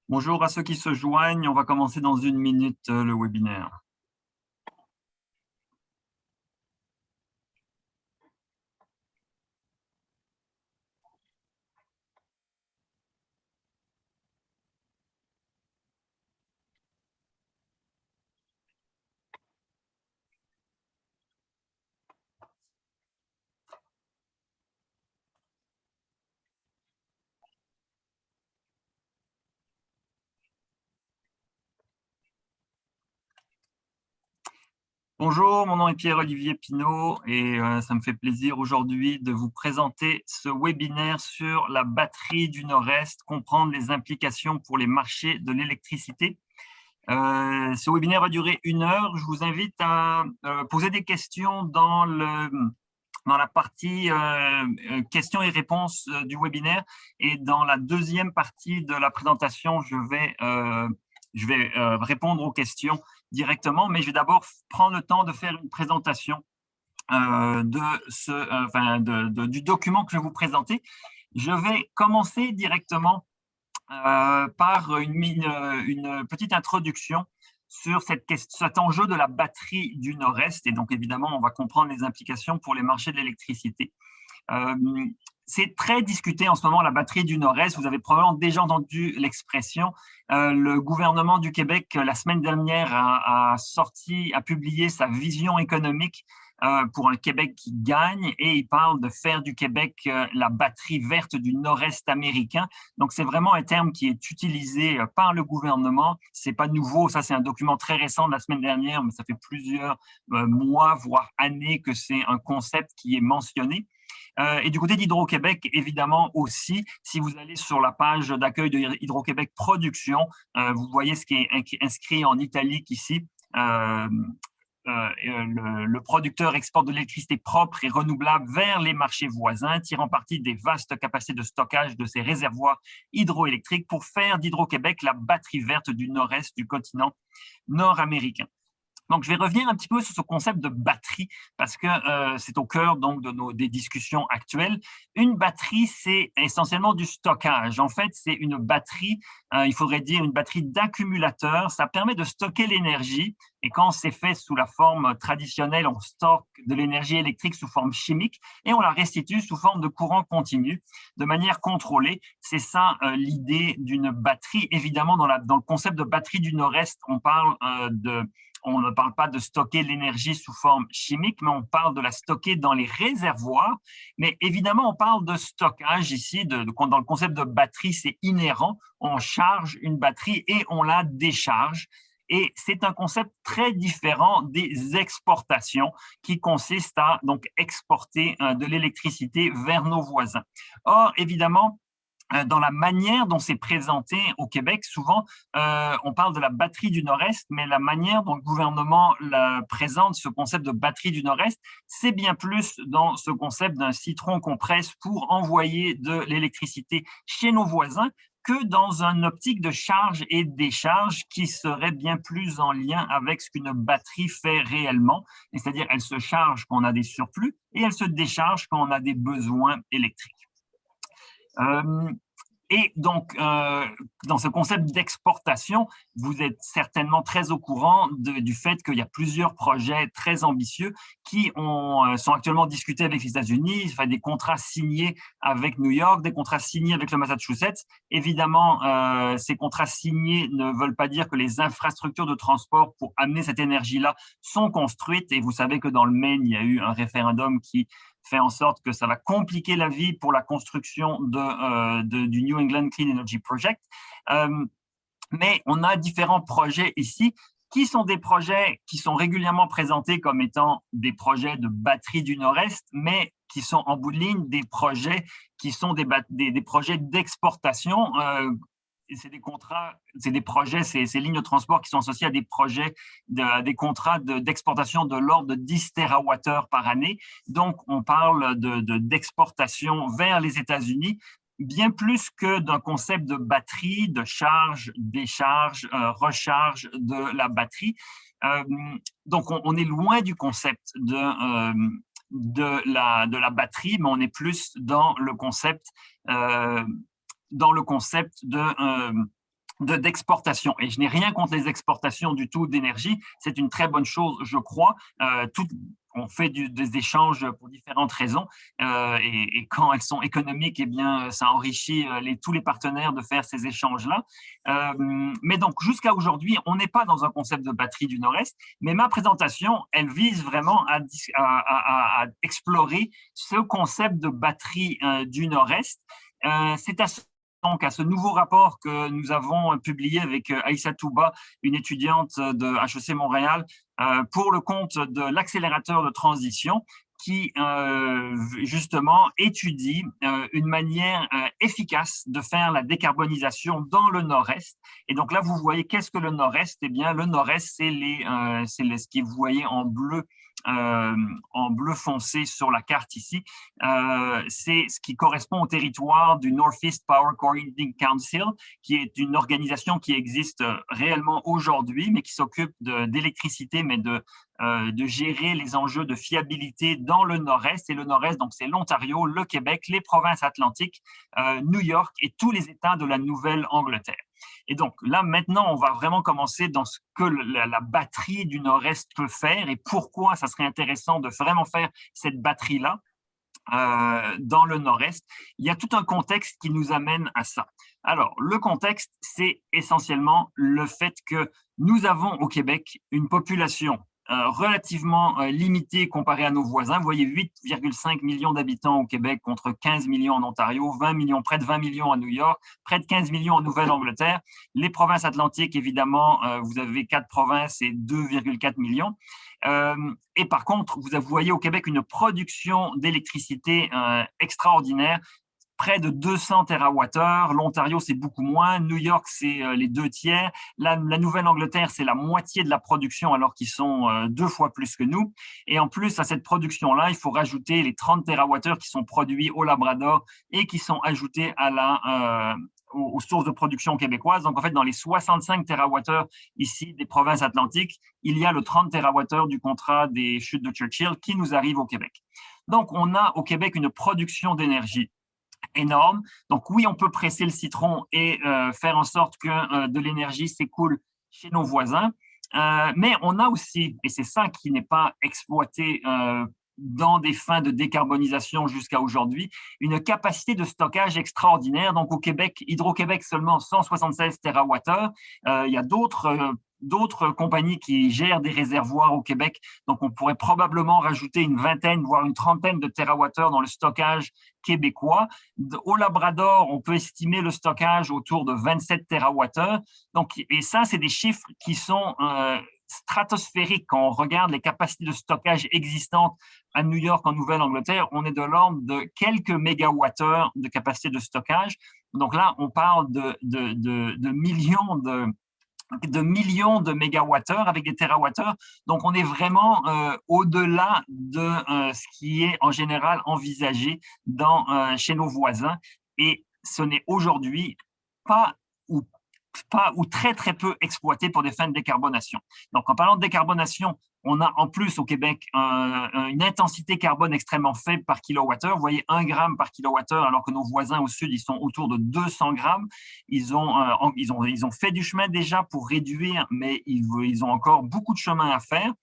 Bonjour à ceux qui se joignent. On va commencer dans une minute le webinaire. Bonjour, mon nom est Pierre-Olivier Pinault et ça me fait plaisir aujourd'hui de vous présenter ce webinaire sur la batterie du Nord-Est, comprendre les implications pour les marchés de l'électricité. Ce webinaire va durer 1 heure. Je vous invite à poser des questions dans la partie questions et réponses du webinaire, et dans la deuxième partie de la présentation, je vais répondre aux questions directement, mais je vais d'abord prendre le temps de faire une présentation du document que je vais vous présenter. Je vais commencer directement par une petite introduction sur cet enjeu de la batterie du Nord-Est. Et donc, évidemment, on va comprendre les implications pour les marchés de l'électricité. C'est très discuté en ce moment, la batterie du Nord-Est. Vous avez probablement déjà entendu l'expression. Le gouvernement du Québec, la semaine dernière, a publié sa vision économique pour un Québec qui gagne, et il parle de faire du Québec la batterie verte du Nord-Est américain. Donc, c'est vraiment un terme qui est utilisé par le gouvernement. C'est pas nouveau, ça c'est un document très récent de la semaine dernière, mais ça fait plusieurs mois, voire années que c'est un concept qui est mentionné. Et du côté d'Hydro-Québec, évidemment aussi, si vous allez sur la page d'accueil de Hydro-Québec Production, vous voyez ce qui est inscrit en italique ici. Le producteur exporte de l'électricité propre et renouvelable vers les marchés voisins, tirant parti des vastes capacités de stockage de ses réservoirs hydroélectriques pour faire d'Hydro-Québec la batterie verte du nord-est du continent nord-américain. Donc, je vais revenir un petit peu sur ce concept de batterie parce que c'est au cœur donc des discussions actuelles. Une batterie, c'est essentiellement du stockage. En fait, c'est une batterie, il faudrait dire une batterie d'accumulateur. Ça permet de stocker l'énergie, et quand c'est fait sous la forme traditionnelle, on stocke de l'énergie électrique sous forme chimique et on la restitue sous forme de courant continu de manière contrôlée. C'est ça l'idée d'une batterie. Évidemment, dans le concept de batterie du Nord-Est, on ne parle pas de stocker l'énergie sous forme chimique, mais on parle de la stocker dans les réservoirs. Mais évidemment, on parle de stockage ici. Dans le concept de batterie, c'est inhérent. On charge une batterie et on la décharge. Et c'est un concept très différent des exportations qui consistent à donc exporter de l'électricité vers nos voisins. Or, évidemment, dans la manière dont c'est présenté au Québec, souvent, on parle de la batterie du Nord-Est, mais la manière dont le gouvernement présente ce concept de batterie du Nord-Est, c'est bien plus dans ce concept d'un citron qu'on presse pour envoyer de l'électricité chez nos voisins, que dans une optique de charge et décharge qui serait bien plus en lien avec ce qu'une batterie fait réellement. C'est-à-dire, elle se charge quand on a des surplus et elle se décharge quand on a des besoins électriques. Et donc, dans ce concept d'exportation, vous êtes certainement très au courant du fait qu'il y a plusieurs projets très ambitieux qui sont actuellement discutés avec les États-Unis. Il y a des contrats signés avec New York, des contrats signés avec le Massachusetts. Évidemment, ces contrats signés ne veulent pas dire que les infrastructures de transport pour amener cette énergie-là sont construites. Et vous savez que dans le Maine, il y a eu un référendum qui fait en sorte que ça va compliquer la vie pour la construction du New England Clean Energy Project. Mais on a différents projets ici qui sont des projets qui sont régulièrement présentés comme étant des projets de batterie du Nord-Est, mais qui sont en bout de ligne des projets qui sont des projets d'exportation. C'est des contrats, c'est des projets, ces lignes de transport qui sont associées à des projets, des contrats d'exportation de l'ordre de 10 TWh par année. Donc, on parle d'exportation vers les États-Unis, bien plus que d'un concept de batterie, de charge, décharge, recharge de la batterie. Donc, on est loin du concept de la batterie, mais on est plus dans le concept d'exportation. Et je n'ai rien contre les exportations du tout d'énergie. C'est une très bonne chose, je crois. On fait des échanges pour différentes raisons et quand elles sont économiques, eh bien, ça enrichit tous les partenaires de faire ces échanges-là. Mais donc, jusqu'à aujourd'hui, on n'est pas dans un concept de batterie du Nord-Est, mais ma présentation, elle vise vraiment à explorer ce concept de batterie du Nord-Est. C'est donc à ce nouveau rapport que nous avons publié avec Aïssa Touba, une étudiante de HEC Montréal, pour le compte de l'accélérateur de transition qui justement étudie une manière efficace de faire la décarbonisation dans le Nord-Est. Et donc là, vous voyez, qu'est-ce que le Nord-Est? Eh bien, le Nord-Est, c'est ce que vous voyez en bleu foncé sur la carte ici. C'est ce qui correspond au territoire du Northeast Power Coordinating Council, qui est une organisation qui existe réellement aujourd'hui, mais qui s'occupe d'électricité, mais de gérer les enjeux de fiabilité dans le Nord-Est. Et le Nord-Est, donc c'est l'Ontario, le Québec, les provinces atlantiques, New York et tous les États de la Nouvelle-Angleterre. Et donc là, maintenant, on va vraiment commencer dans ce que la batterie du Nord-Est peut faire et pourquoi ça serait intéressant de vraiment faire cette batterie-là dans le Nord-Est. Il y a tout un contexte qui nous amène à ça. Alors, le contexte, c'est essentiellement le fait que nous avons au Québec une population relativement limitée comparée à nos voisins. Vous voyez, 8,5 millions d'habitants au Québec contre 15 millions en Ontario, près de 20 millions à New York, près de 15 millions en Nouvelle-Angleterre. Les provinces atlantiques, évidemment, vous avez 4 provinces et 2,4 millions. Et par contre, vous voyez au Québec une production d'électricité extraordinaire, près de 200 TWh. L'Ontario, c'est beaucoup moins. New York, c'est les 2/3. La Nouvelle-Angleterre, c'est la moitié de la production, alors qu'ils sont 2 fois plus que nous. Et en plus, à cette production-là, il faut rajouter les 30 TWh qui sont produits au Labrador et qui sont ajoutés aux sources de production québécoises. Donc, en fait, dans les 65 TWh ici des provinces atlantiques, il y a le 30 TWh du contrat des chutes de Churchill qui nous arrive au Québec. Donc, on a au Québec une production d'énergie énorme. Donc oui, on peut presser le citron et faire en sorte que de l'énergie s'écoule chez nos voisins. Mais on a aussi, et c'est ça qui n'est pas exploité dans des fins de décarbonisation jusqu'à aujourd'hui, une capacité de stockage extraordinaire. Donc au Québec, Hydro-Québec seulement 176 TWh. Il y a d'autres compagnies qui gèrent des réservoirs au Québec. Donc, on pourrait probablement rajouter une vingtaine, voire une trentaine de térawattheures dans le stockage québécois. Au Labrador, on peut estimer le stockage autour de 27 TWh. Donc, et ça, c'est des chiffres qui sont stratosphériques. Quand on regarde les capacités de stockage existantes à New York, en Nouvelle-Angleterre, on est de l'ordre de quelques mégawattheures de capacité de stockage. Donc là, on parle de millions de mégawattheures avec des térawattheures. Donc, on est vraiment au-delà de ce qui est en général envisagé chez nos voisins. Et ce n'est aujourd'hui pas ou très, très peu exploité pour des fins de décarbonation. Donc, en parlant de décarbonation, on a en plus au Québec une intensité carbone extrêmement faible par kilowattheure. Vous voyez 1 gramme par kilowattheure, alors que nos voisins au sud, ils sont autour de 200 grammes. Ils ont fait du chemin déjà pour réduire, mais ils ont encore beaucoup de chemin à faire.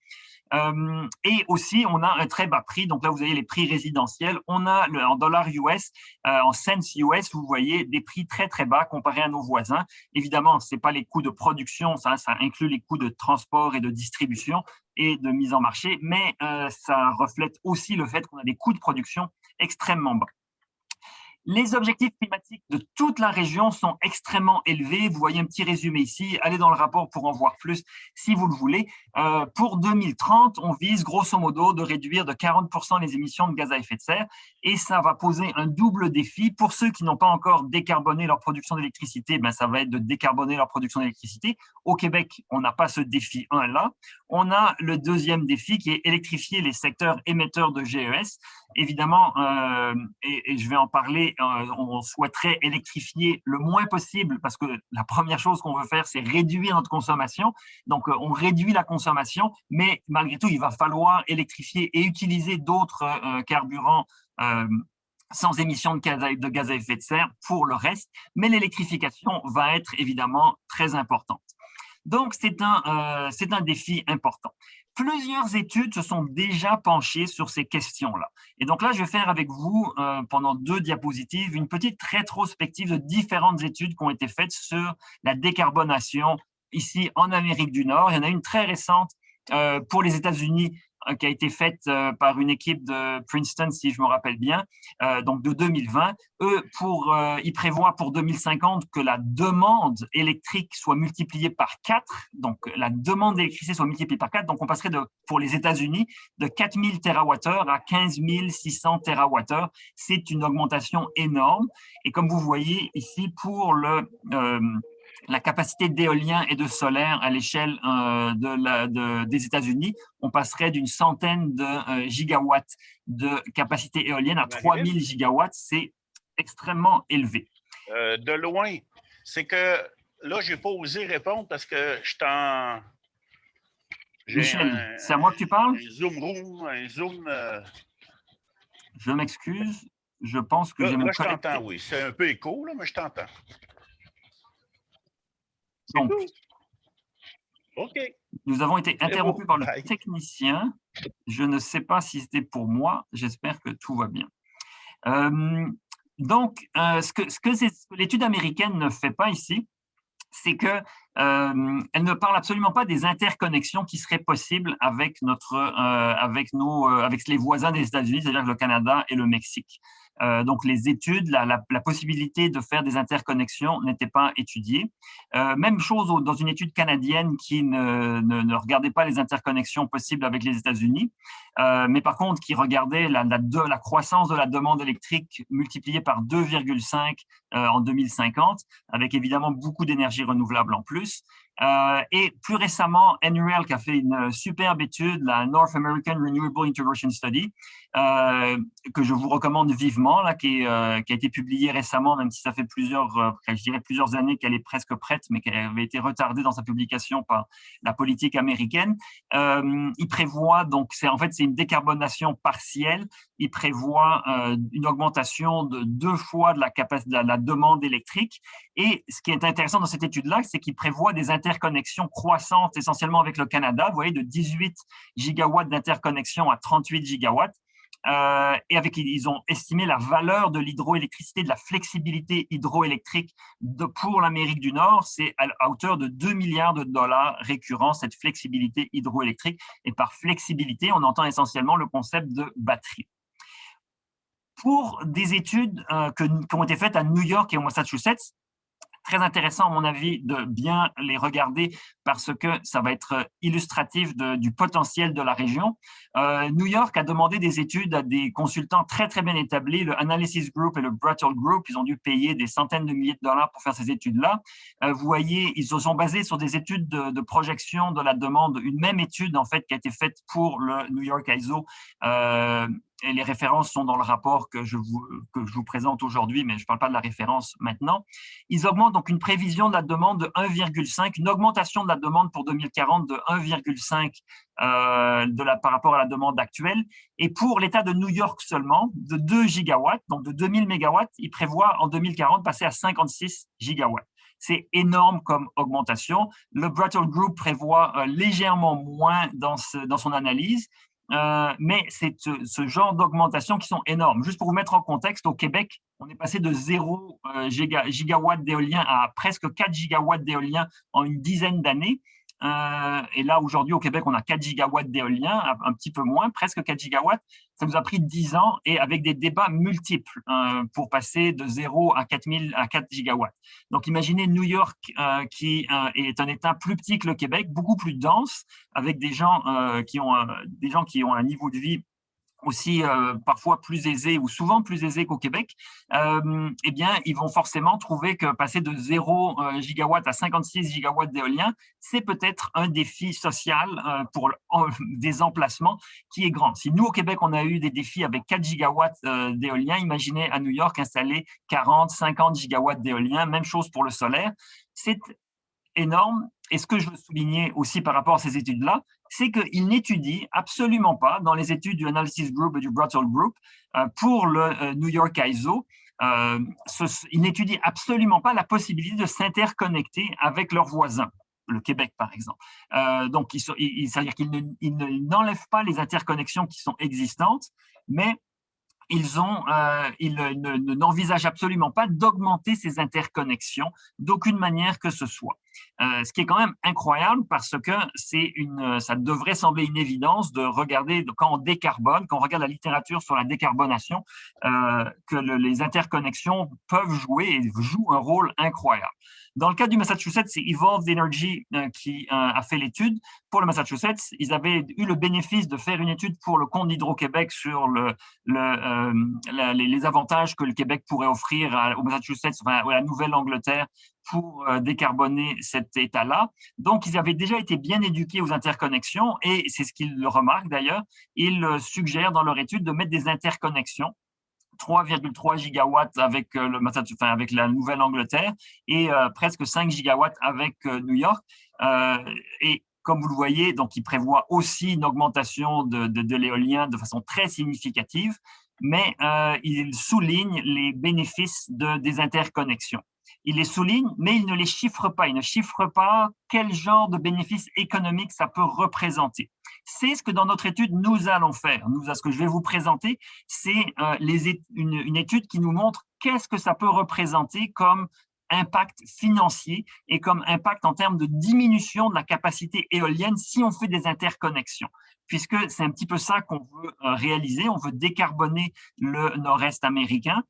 Et aussi, on a un très bas prix. Donc là, vous avez les prix résidentiels. On a en dollars US, en cents US, vous voyez des prix très, très bas comparés à nos voisins. Évidemment, ce n'est pas les coûts de production, ça inclut les coûts de transport et de distribution et de mise en marché, mais ça reflète aussi le fait qu'on a des coûts de production extrêmement bas. Les objectifs climatiques de toute la région sont extrêmement élevés. Vous voyez un petit résumé ici. Allez dans le rapport pour en voir plus si vous le voulez. Pour 2030, on vise grosso modo de réduire de 40% les émissions de gaz à effet de serre et ça va poser un double défi. Pour ceux qui n'ont pas encore décarboné leur production d'électricité, ça va être de décarboner leur production d'électricité. Au Québec, on n'a pas ce défi 1 là. On a le deuxième défi qui est électrifier les secteurs émetteurs de GES. Évidemment, et je vais en parler, on souhaiterait électrifier le moins possible parce que la première chose qu'on veut faire, c'est réduire notre consommation. Donc, on réduit la consommation, mais malgré tout, il va falloir électrifier et utiliser d'autres carburants sans émission de gaz à effet de serre pour le reste, mais l'électrification va être évidemment très importante. Donc, c'est un défi important. Plusieurs études se sont déjà penchées sur ces questions-là. Et donc là, je vais faire avec vous, pendant 2 diapositives, une petite rétrospective de différentes études qui ont été faites sur la décarbonation ici en Amérique du Nord. Il y en a une très récente pour les États-Unis qui a été faite par une équipe de Princeton, si je me rappelle bien, donc de 2020. Eux, ils prévoient pour 2050 que la demande électrique soit multipliée par 4, donc la demande d'électricité soit multipliée par 4, donc on passerait pour les États-Unis de 4000 TWh à 15 600 TWh. C'est une augmentation énorme. Et comme vous voyez ici, pour la capacité d'éolien et de solaire à l'échelle des États-Unis, on passerait d'une centaine de gigawatts de capacité éolienne à 3000 gigawatts. C'est extrêmement élevé. De loin, c'est que là, je n'ai pas osé répondre parce que je t'en. Michel, c'est à moi que tu parles? Un zoom room, un zoom. Je m'excuse, je pense que j'ai mon collègue. Là, je t'entends, oui. C'est un peu écho, là, mais je t'entends. Donc, OK. Nous avons été interrompus par le technicien. Je ne sais pas si c'était pour moi. J'espère que tout va bien. Donc, ce que l'étude américaine ne fait pas ici, c'est qu'elle ne parle absolument pas des interconnexions qui seraient possibles avec les voisins des États-Unis, c'est-à-dire le Canada et le Mexique. Donc, les études, la possibilité de faire des interconnexions n'était pas étudiée. Même chose dans une étude canadienne qui ne regardait pas les interconnexions possibles avec les États-Unis, mais par contre qui regardait la croissance de la demande électrique multipliée par 2,5 en 2050, avec évidemment beaucoup d'énergie renouvelable en plus. Et plus récemment, NREL qui a fait une superbe étude, la North American Renewable Integration Study, que je vous recommande vivement, là, qui a été publiée récemment, même si ça fait plusieurs années qu'elle est presque prête, mais qu'elle avait été retardée dans sa publication par la politique américaine. Il prévoit, donc c'est une décarbonation partielle. Il prévoit une augmentation de 2 fois de la demande électrique. Et ce qui est intéressant dans cette étude-là, c'est qu'il prévoit des interconnexions croissantes, essentiellement avec le Canada. Vous voyez, de 18 gigawatts d'interconnexion à 38 gigawatts. Et ils ont estimé la valeur de l'hydroélectricité, de la flexibilité hydroélectrique pour l'Amérique du Nord, c'est à hauteur de 2 milliards de dollars récurrents, cette flexibilité hydroélectrique. Et par flexibilité, on entend essentiellement le concept de batterie. Pour des études qui ont été faites à New York et au Massachusetts, très intéressant, à mon avis, de bien les regarder parce que ça va être illustratif du potentiel de la région. New York a demandé des études à des consultants très, très bien établis, le Analysis Group et le Brattle Group. Ils ont dû payer des centaines de milliers de dollars pour faire ces études-là. Vous voyez, ils se sont basés sur des études de projection de la demande. Une même étude, en fait, qui a été faite pour le New York ISO. Et les références sont dans le rapport que je vous présente aujourd'hui, mais je ne parle pas de la référence maintenant. Ils augmentent donc une prévision de la demande de 1,5, une augmentation de la demande pour 2040 de 1,5 par rapport à la demande actuelle. Et pour l'État de New York seulement, de 2 gigawatts, donc de 2000 mégawatts, ils prévoient en 2040 passer à 56 gigawatts. C'est énorme comme augmentation. Le Brattle Group prévoit légèrement moins dans son analyse. Mais c'est ce genre d'augmentation qui sont énormes. Juste pour vous mettre en contexte, au Québec, on est passé de 0 gigawatt d'éolien à presque 4 gigawatts d'éolien en une dizaine d'années. Et là, aujourd'hui, au Québec, on a 4 gigawatts d'éolien, un petit peu moins, presque 4 gigawatts. Ça nous a pris 10 ans et avec des débats multiples pour passer de 0 à 4 gigawatts. Donc, imaginez New York qui est un État plus petit que le Québec, beaucoup plus dense, avec des gens qui ont un niveau de vie aussi parfois plus aisés ou souvent plus aisés qu'au Québec, eh bien, ils vont forcément trouver que passer de 0 gigawatt à 56 gigawatts d'éolien, c'est peut-être un défi social pour des emplacements qui est grand. Si nous, au Québec, on a eu des défis avec 4 gigawatts d'éolien, imaginez à New York installer 40, 50 gigawatts d'éolien, même chose pour le solaire. C'est énorme. Et ce que je veux souligner aussi par rapport à ces études-là, c'est qu'ils n'étudient absolument pas, dans les études du Analysis Group et du Brussels Group, pour le New York ISO, ils n'étudient absolument pas la possibilité de s'interconnecter avec leurs voisins, le Québec par exemple. Donc, c'est-à-dire qu'ils n'enlèvent pas les interconnexions qui sont existantes, mais ils n'envisagent absolument pas d'augmenter ces interconnexions d'aucune manière que ce soit. Ce qui est quand même incroyable parce que ça devrait sembler une évidence de regarder, quand on décarbone, quand on regarde la littérature sur la décarbonation, que les interconnexions peuvent jouer et jouent un rôle incroyable. Dans le cas du Massachusetts, c'est Evolved Energy qui a fait l'étude. Pour le Massachusetts, ils avaient eu le bénéfice de faire une étude pour le compte d'Hydro-Québec sur les avantages que le Québec pourrait offrir au Massachusetts, enfin, à la Nouvelle-Angleterre pour décarboner cet État-là. Donc, ils avaient déjà été bien éduqués aux interconnexions et c'est ce qu'ils le remarquent d'ailleurs. Ils suggèrent dans leur étude de mettre des interconnexions 3,3 gigawatts avec avec la Nouvelle-Angleterre et presque 5 gigawatts avec New York. Et comme vous le voyez, donc il prévoit aussi une augmentation de l'éolien de façon très significative, mais il souligne les bénéfices des interconnexions. Il les souligne, mais il ne les chiffre pas. Il ne chiffre pas quel genre de bénéfices économiques ça peut représenter. C'est ce que dans notre étude, nous allons faire. Ce que je vais vous présenter, c'est une étude qui nous montre qu'est-ce que ça peut représenter comme impact financier et comme impact en termes de diminution de la capacité éolienne si on fait des interconnexions. Puisque c'est un petit peu ça qu'on veut réaliser. On veut décarboner le nord-est américain.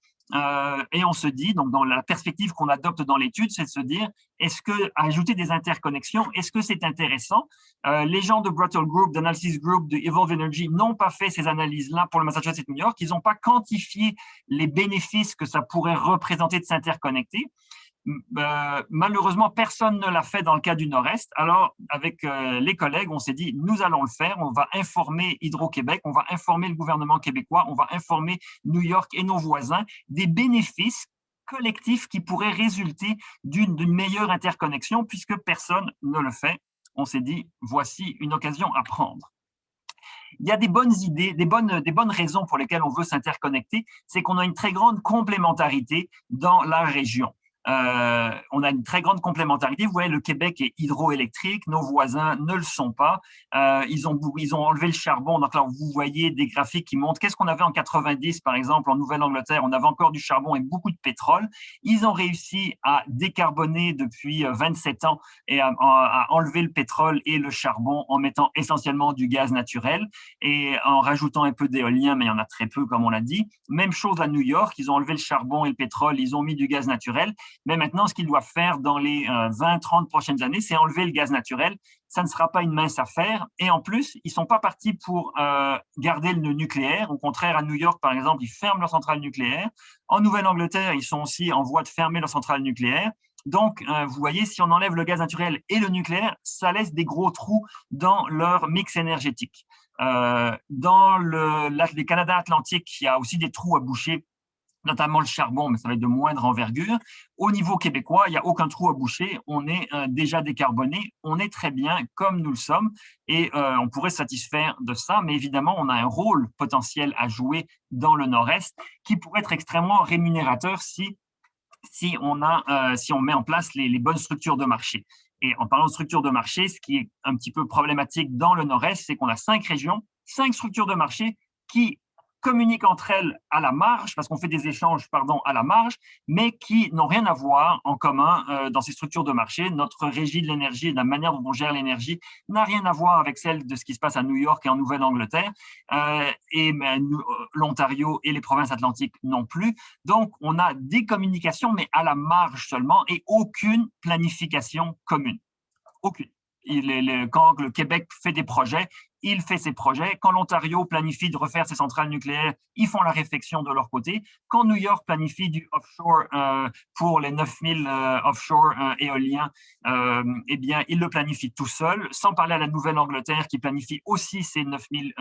Et on se dit, donc dans la perspective qu'on adopte dans l'étude, c'est de se dire, est-ce que ajouter des interconnexions, est-ce que c'est intéressant? Les gens de Brussels Group, d'Analysis Group, de Evolve Energy n'ont pas fait ces analyses-là pour le Massachusetts et New York. Ils n'ont pas quantifié les bénéfices que ça pourrait représenter de s'interconnecter. Malheureusement, personne ne l'a fait dans le cas du Nord-Est. Alors, avec les collègues, on s'est dit, nous allons le faire. On va informer Hydro-Québec, on va informer le gouvernement québécois, on va informer New York et nos voisins des bénéfices collectifs qui pourraient résulter d'une meilleure interconnexion, puisque personne ne le fait. On s'est dit, voici une occasion à prendre. Il y a des bonnes idées, des bonnes raisons pour lesquelles on veut s'interconnecter, c'est qu'on a une très grande complémentarité dans la région. On a une très grande complémentarité. Vous voyez, le Québec est hydroélectrique, nos voisins ne le sont pas. Ils ont enlevé le charbon. Donc là, vous voyez des graphiques qui montrent qu'est-ce qu'on avait en 90, par exemple, en Nouvelle-Angleterre. On avait encore du charbon et beaucoup de pétrole. Ils ont réussi à décarboner depuis 27 ans et à enlever le pétrole et le charbon en mettant essentiellement du gaz naturel et en rajoutant un peu d'éolien, mais il y en a très peu, comme on l'a dit. Même chose à New York. Ils ont enlevé le charbon et le pétrole. Ils ont mis du gaz naturel. Mais maintenant, ce qu'ils doivent faire dans les 20-30 prochaines années, c'est enlever le gaz naturel. Ça ne sera pas une mince affaire. Et en plus, ils ne sont pas partis pour garder le nucléaire. Au contraire, à New York, par exemple, ils ferment leur centrale nucléaire. En Nouvelle-Angleterre, ils sont aussi en voie de fermer leur centrale nucléaire. Donc, vous voyez, si on enlève le gaz naturel et le nucléaire, ça laisse des gros trous dans leur mix énergétique. Dans les Canada Atlantique, il y a aussi des trous à boucher, notamment le charbon, mais ça va être de moindre envergure. Au niveau québécois, il n'y a aucun trou à boucher. On est déjà décarboné. On est très bien comme nous le sommes et on pourrait se satisfaire de ça. Mais évidemment, on a un rôle potentiel à jouer dans le Nord-Est qui pourrait être extrêmement rémunérateur si on met en place les bonnes structures de marché. Et en parlant de structures de marché, ce qui est un petit peu problématique dans le Nord-Est, c'est qu'on a 5 régions, 5 structures de marché qui communiquent entre elles à la marge, parce qu'on fait des échanges, à la marge, mais qui n'ont rien à voir en commun dans ces structures de marché. Notre régie de l'énergie et la manière dont on gère l'énergie n'a rien à voir avec celle de ce qui se passe à New York et en Nouvelle-Angleterre, l'Ontario et les provinces atlantiques non plus. Donc, on a des communications, mais à la marge seulement, et aucune planification commune. Aucune. Quand le Québec fait des projets, il fait ses projets. Quand l'Ontario planifie de refaire ses centrales nucléaires, ils font la réflexion de leur côté. Quand New York planifie du offshore pour les 9000 offshore éoliens, eh bien, il le planifie tout seul, sans parler à la Nouvelle-Angleterre qui planifie aussi ses 9000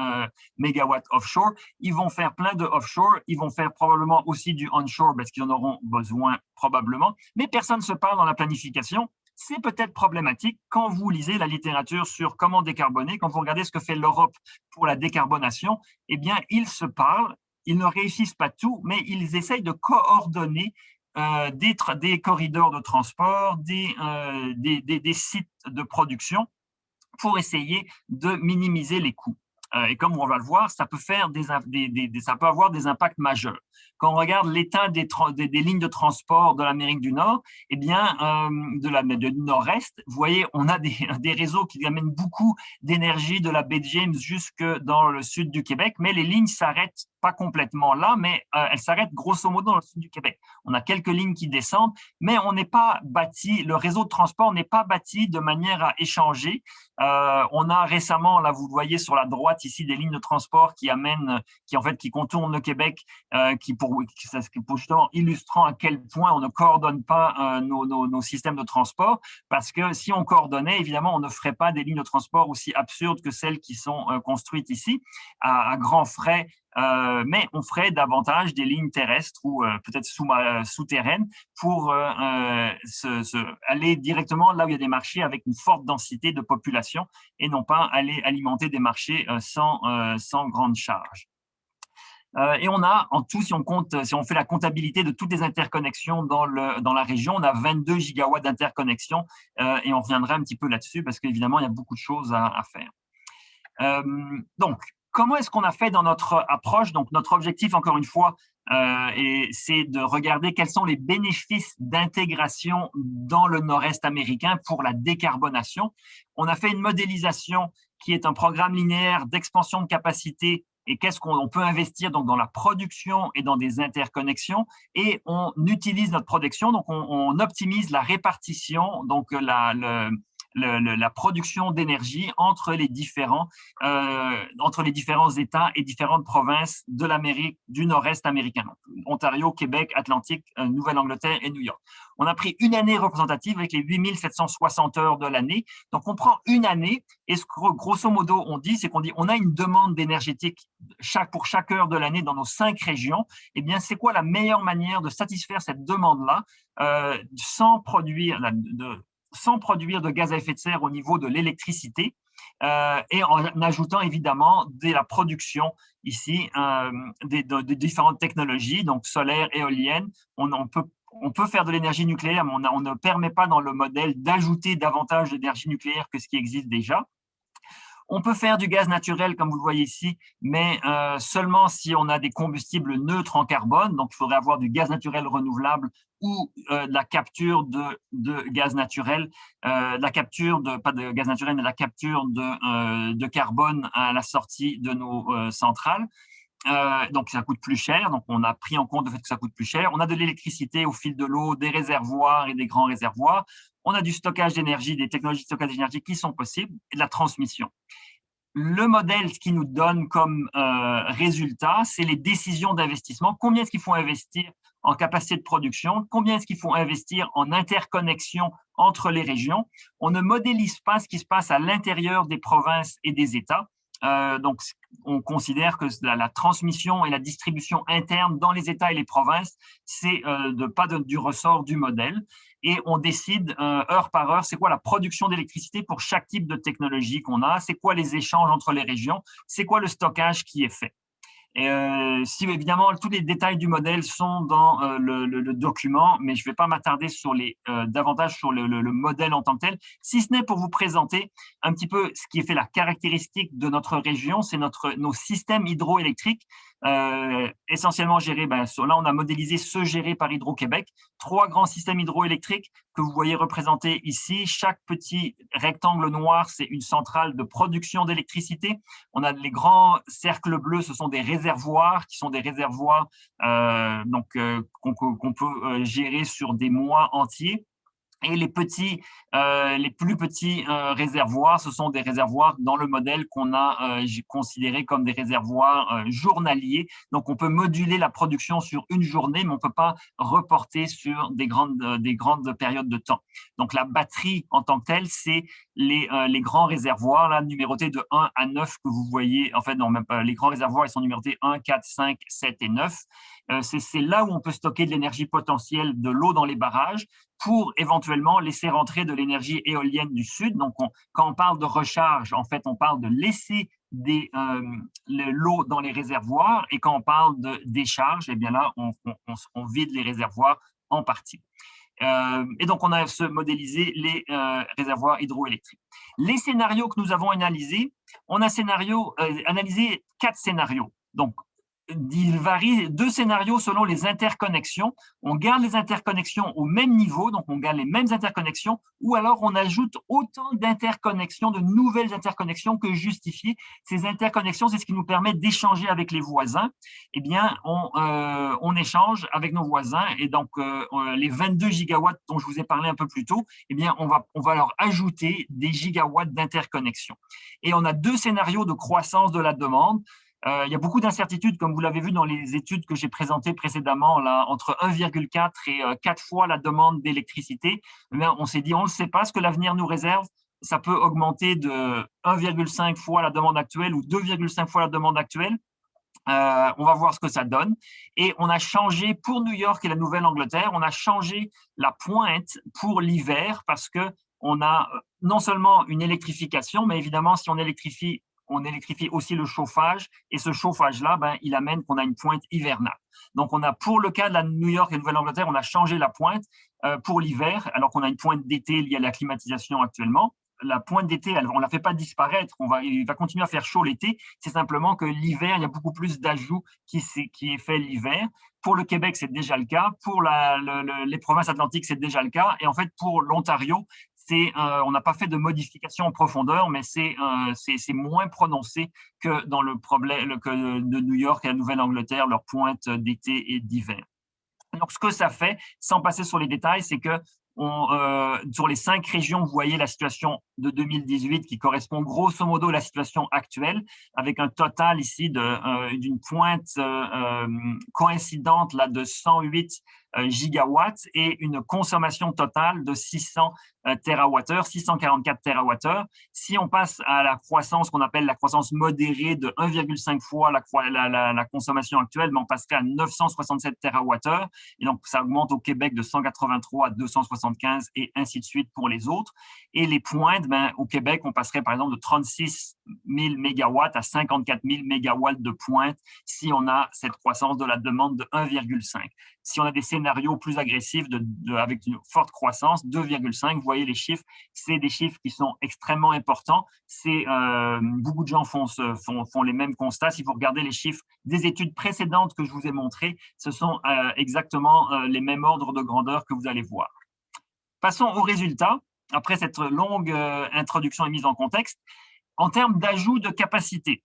mégawatts offshore. Ils vont faire plein de offshore. Ils vont faire probablement aussi du onshore parce qu'ils en auront besoin probablement. Mais personne ne se parle dans la planification. C'est peut-être problématique quand vous lisez la littérature sur comment décarboner, quand vous regardez ce que fait l'Europe pour la décarbonation, eh bien, ils se parlent, ils ne réussissent pas tout, mais ils essayent de coordonner des corridors de transport, des sites de production pour essayer de minimiser les coûts. Et comme on va le voir, ça peut, ça peut avoir des impacts majeurs. Quand on regarde l'état des lignes de transport de l'Amérique du Nord, eh bien, du Nord-Est, vous voyez, on a des réseaux qui amènent beaucoup d'énergie de la baie de James jusque dans le sud du Québec, mais les lignes s'arrêtent pas complètement là, mais elles s'arrêtent grosso modo dans le sud du Québec. On a quelques lignes qui descendent, mais on n'est pas bâti, le réseau de transport n'est pas bâti de manière à échanger. On a récemment, là, vous le voyez sur la droite ici, des lignes de transport qui contournent le Québec, pour justement illustrant à quel point on ne coordonne pas nos systèmes de transport, parce que si on coordonnait, évidemment, on ne ferait pas des lignes de transport aussi absurdes que celles qui sont construites ici, à grands frais. Mais on ferait davantage des lignes terrestres ou peut-être souterraines pour aller directement là où il y a des marchés avec une forte densité de population et non pas aller alimenter des marchés sans grande charge. Et on a en tout, si on fait la comptabilité de toutes les interconnexions dans la région, on a 22 gigawatts d'interconnexions et on reviendra un petit peu là-dessus parce qu'évidemment, il y a beaucoup de choses à faire. Donc, comment est-ce qu'on a fait dans notre approche? Donc, notre objectif, encore une fois, c'est de regarder quels sont les bénéfices d'intégration dans le nord-est américain pour la décarbonation. On a fait une modélisation qui est un programme linéaire d'expansion de capacité et qu'est-ce qu'on peut investir donc dans la production et dans des interconnexions, et on utilise notre production, donc on optimise la répartition, donc la production d'énergie entre les différents États et différentes provinces de l'Amérique du Nord-Est américain, donc Ontario, Québec, Atlantique, Nouvelle-Angleterre et New York. On a pris une année représentative avec les 8760 heures de l'année. Donc, on prend une année et ce que, grosso modo, on dit, c'est qu'on dit on a une demande énergétique pour chaque heure de l'année dans nos 5 régions. Eh bien, c'est quoi la meilleure manière de satisfaire cette demande-là sans produire de gaz à effet de serre au niveau de l'électricité et en ajoutant évidemment de la production ici de différentes technologies, donc solaire, éolienne. On peut faire de l'énergie nucléaire, mais on ne permet pas dans le modèle d'ajouter davantage d'énergie nucléaire que ce qui existe déjà. On peut faire du gaz naturel, comme vous le voyez ici, mais seulement si on a des combustibles neutres en carbone. Donc, il faudrait avoir du gaz naturel renouvelable ou de la capture de gaz naturel, pas de gaz naturel, mais la capture de carbone à la sortie de nos centrales. Donc, ça coûte plus cher. Donc, on a pris en compte le fait que ça coûte plus cher. On a de l'électricité au fil de l'eau, des réservoirs et des grands réservoirs. On a du stockage d'énergie, des technologies de stockage d'énergie qui sont possibles et de la transmission. Le modèle, ce qui nous donne comme résultat, c'est les décisions d'investissement. Combien est-ce qu'il faut investir en capacité de production? Combien est-ce qu'il faut investir en interconnexion entre les régions? On ne modélise pas ce qui se passe à l'intérieur des provinces et des États. Donc, on considère que la transmission et la distribution interne dans les États et les provinces, c'est pas du ressort du modèle. Et on décide heure par heure, c'est quoi la production d'électricité pour chaque type de technologie qu'on a, c'est quoi les échanges entre les régions, c'est quoi le stockage qui est fait. Si évidemment tous les détails du modèle sont dans le document, mais je ne vais pas m'attarder davantage sur le modèle en tant que tel, si ce n'est pour vous présenter un petit peu ce qui est fait la caractéristique de notre région, c'est nos systèmes hydroélectriques, essentiellement gérés. Là, on a modélisé ceux gérés par Hydro-Québec, 3 grands systèmes hydroélectriques que vous voyez représentés ici. Chaque petit rectangle noir, c'est une centrale de production d'électricité. On a les grands cercles bleus, ce sont des réservoirs qui sont des réservoirs qu'on peut gérer sur des mois entiers. Et les plus petits réservoirs, ce sont des réservoirs dans le modèle qu'on a considéré comme des réservoirs journaliers. Donc, on peut moduler la production sur une journée, mais on ne peut pas reporter sur des grandes périodes de temps. Donc, la batterie en tant que telle, c'est les grands réservoirs, là, numérotés de 1 à 9 que vous voyez. En fait, non, même pas, les grands réservoirs, ils sont numérotés 1, 4, 5, 7 et 9. C'est là où on peut stocker de l'énergie potentielle de l'eau dans les barrages pour éventuellement laisser rentrer de l'énergie éolienne du sud. Donc, quand on parle de recharge, en fait, on parle de laisser l'eau dans les réservoirs, et quand on parle de décharge, eh bien là, on vide les réservoirs en partie. Et donc, on a modélisé les réservoirs hydroélectriques. Les scénarios que nous avons analysés, on a analysé 4 scénarios. Donc, il varie 2 scénarios selon les interconnexions. On garde les interconnexions au même niveau, donc on garde les mêmes interconnexions, ou alors on ajoute autant d'interconnexions, de nouvelles interconnexions que justifiées. Ces interconnexions, c'est ce qui nous permet d'échanger avec les voisins. Eh bien, on échange avec nos voisins, et donc les 22 gigawatts dont je vous ai parlé un peu plus tôt, eh bien, on va leur ajouter des gigawatts d'interconnexion. Et on a 2 scénarios de croissance de la demande. Il y a beaucoup d'incertitudes, comme vous l'avez vu dans les études que j'ai présentées précédemment, là, entre 1,4 et 4 fois la demande d'électricité. On s'est dit, on ne sait pas ce que l'avenir nous réserve. Ça peut augmenter de 1,5 fois la demande actuelle ou 2,5 fois la demande actuelle. On va voir ce que ça donne. Et on a changé, pour New York et la Nouvelle-Angleterre, on a changé la pointe pour l'hiver, parce qu'on a non seulement une électrification, mais évidemment, si on électrifie aussi le chauffage, et ce chauffage-là, il amène qu'on a une pointe hivernale. Donc, pour le cas de la New York et Nouvelle-Angleterre, on a changé la pointe pour l'hiver, alors qu'on a une pointe d'été liée à la climatisation actuellement. La pointe d'été, on ne la fait pas disparaître, il va continuer à faire chaud l'été, c'est simplement que l'hiver, il y a beaucoup plus d'ajouts qui est fait l'hiver. Pour le Québec, c'est déjà le cas. Pour les provinces atlantiques, c'est déjà le cas. Et en fait, pour l'Ontario, on n'a pas fait de modification en profondeur, mais c'est moins prononcé que dans le problème que de New York et la Nouvelle-Angleterre, leur pointe d'été et d'hiver. Donc, ce que ça fait, sans passer sur les détails, c'est que sur les 5 régions, vous voyez la situation de 2018 qui correspond grosso modo à la situation actuelle, avec un total ici d'une pointe coïncidente là, de 108 gigawatts et une consommation totale de 600 terawattheures, 644 terawattheures. Si on passe à la croissance qu'on appelle la croissance modérée de 1,5 fois la consommation actuelle, on passerait à 967 terawattheures. Et donc, ça augmente au Québec de 183 à 275 et ainsi de suite pour les autres. Et les pointes, au Québec, on passerait par exemple de 36 000 mégawatts à 54 000 mégawatts de pointe si on a cette croissance de la demande de 1,5. Si on a des scénarios plus agressifs avec une forte croissance, 2,5, vous voyez les chiffres, c'est des chiffres qui sont extrêmement importants. Beaucoup de gens font les mêmes constats. Si vous regardez les chiffres des études précédentes que je vous ai montrées, ce sont exactement les mêmes ordres de grandeur que vous allez voir. Passons aux résultats. Après cette longue introduction et mise en contexte, en termes d'ajout de capacité,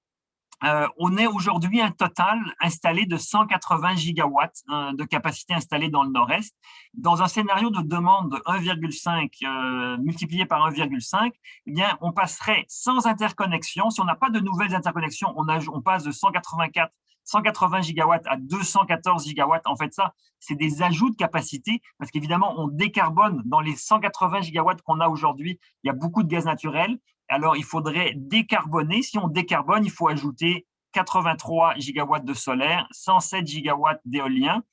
on est aujourd'hui un total installé de 180 gigawatts de capacité installée dans le nord-est. Dans un scénario de demande de 1,5 multiplié par 1,5, eh bien, on passerait sans interconnexion. Si on n'a pas de nouvelles interconnexions, on passe de 180 gigawatts à 214 gigawatts. En fait, ça, c'est des ajouts de capacité parce qu'évidemment, on décarbone. Dans les 180 gigawatts qu'on a aujourd'hui, il y a beaucoup de gaz naturel. Alors, il faudrait décarboner. Si on décarbone, il faut ajouter 83 gigawatts de solaire, 107 gigawatts d'éolien,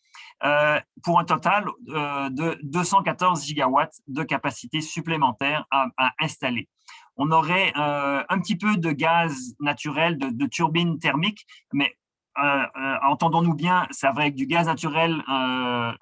pour un total de 214 gigawatts de capacité supplémentaire à installer. On aurait un petit peu de gaz naturel, de turbines thermiques, mais entendons-nous bien, c'est avec du gaz naturel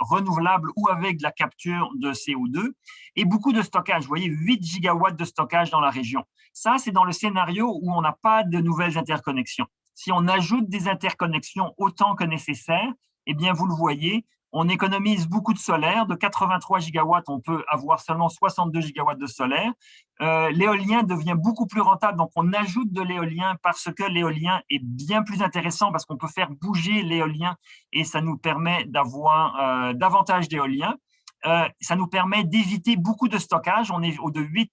renouvelable ou avec de la capture de CO2 et beaucoup de stockage. Vous voyez, 8 gigawatts de stockage dans la région. Ça, c'est dans le scénario où on n'a pas de nouvelles interconnexions. Si on ajoute des interconnexions autant que nécessaire, eh bien, vous le voyez, on économise beaucoup de solaire. De 83 gigawatts, on peut avoir seulement 62 gigawatts de solaire. L'éolien devient beaucoup plus rentable, donc on ajoute de l'éolien parce que l'éolien est bien plus intéressant parce qu'on peut faire bouger l'éolien et ça nous permet d'avoir davantage d'éolien. ça nous permet d'éviter beaucoup de stockage. On est de 8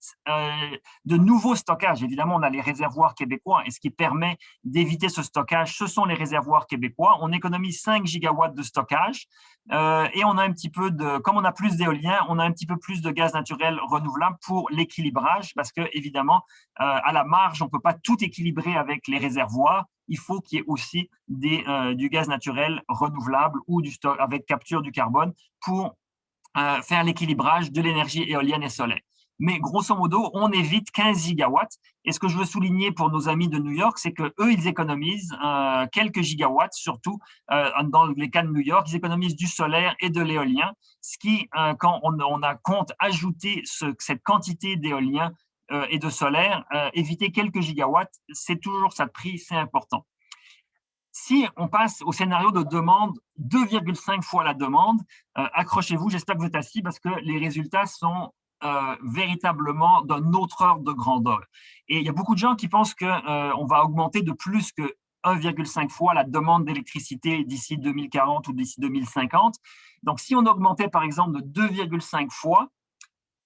de nouveaux stockages. Évidemment, on a les réservoirs québécois et ce qui permet d'éviter ce stockage, ce sont les réservoirs québécois. On économise 5 gigawatts de stockage et on a un petit peu de, comme on a plus d'éolien, on a un petit peu plus de gaz naturel renouvelable pour l'équilibrage parce que, évidemment, à la marge, on ne peut pas tout équilibrer avec les réservoirs. Il faut qu'il y ait aussi du gaz naturel renouvelable ou avec capture du carbone pour faire l'équilibrage de l'énergie éolienne et solaire. Mais grosso modo, on évite 15 gigawatts. Et ce que je veux souligner pour nos amis de New York, c'est qu'eux, ils économisent quelques gigawatts, surtout dans les cas de New York, ils économisent du solaire et de l'éolien, ce qui, quand on a compte ajouter cette quantité d'éolien et de solaire, éviter quelques gigawatts, c'est toujours ça de prix, c'est important. Si on passe au scénario de demande 2,5 fois la demande, accrochez-vous, j'espère que vous êtes assis parce que les résultats sont véritablement d'un autre ordre de grandeur. Et il y a beaucoup de gens qui pensent qu'on va augmenter de plus que 1,5 fois la demande d'électricité d'ici 2040 ou d'ici 2050. Donc, si on augmentait par exemple de 2,5 fois,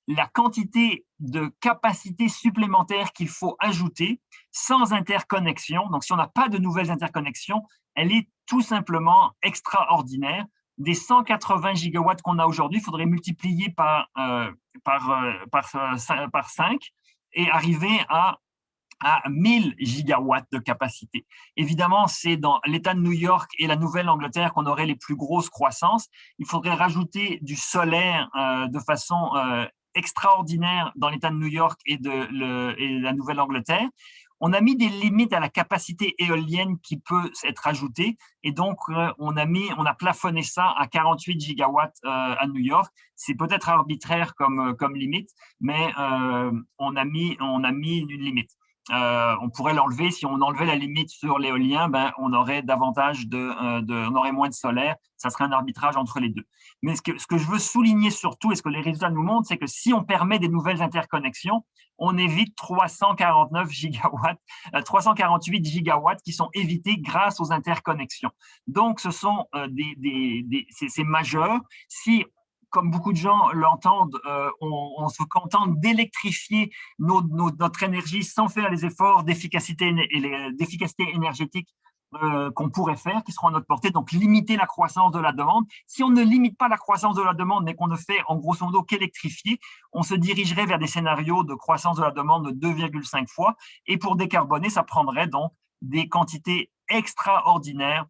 la quantité de capacité supplémentaire qu'il faut ajouter sans interconnexion, donc si on n'a pas de nouvelles interconnexions, elle est tout simplement extraordinaire. Des 180 gigawatts qu'on a aujourd'hui, il faudrait multiplier par 5 et arriver à 1000 gigawatts de capacité. Évidemment, c'est dans l'État de New York et la Nouvelle-Angleterre qu'on aurait les plus grosses croissances. Il faudrait rajouter du solaire de façon extraordinaire dans l'État de New York et la Nouvelle-Angleterre. On a mis des limites à la capacité éolienne qui peut être ajoutée et donc on a plafonné ça à 48 gigawatts à New York. C'est peut-être arbitraire comme limite, mais on a mis une limite. On pourrait l'enlever. Si on enlevait la limite sur l'éolien, on aurait on aurait moins de solaire. Ça serait un arbitrage entre les deux. Mais ce que je veux souligner surtout, et ce que les résultats nous montrent, c'est que si on permet des nouvelles interconnexions, on évite 348 gigawatts qui sont évités grâce aux interconnexions. Donc, ce sont c'est majeur. Si comme beaucoup de gens l'entendent, on se contente d'électrifier notre énergie sans faire les efforts d'efficacité énergétique qu'on pourrait faire, qui seront à notre portée, donc limiter la croissance de la demande. Si on ne limite pas la croissance de la demande, mais qu'on ne fait en grosso modo qu'électrifier, on se dirigerait vers des scénarios de croissance de la demande de 2,5 fois. Et pour décarboner, ça prendrait donc des quantités extraordinaires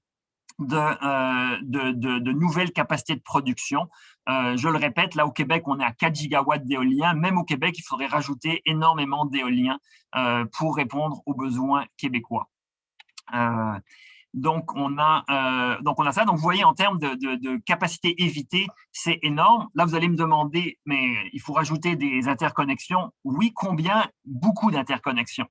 de nouvelles capacités de production. Je le répète, là au Québec, on est à 4 gigawatts d'éolien. Même au Québec, il faudrait rajouter énormément d'éolien pour répondre aux besoins québécois. Donc, on a ça. Donc, vous voyez, en termes de capacité évitée, c'est énorme. Là, vous allez me demander, mais il faut rajouter des interconnexions. Oui, combien? Beaucoup d'interconnexions.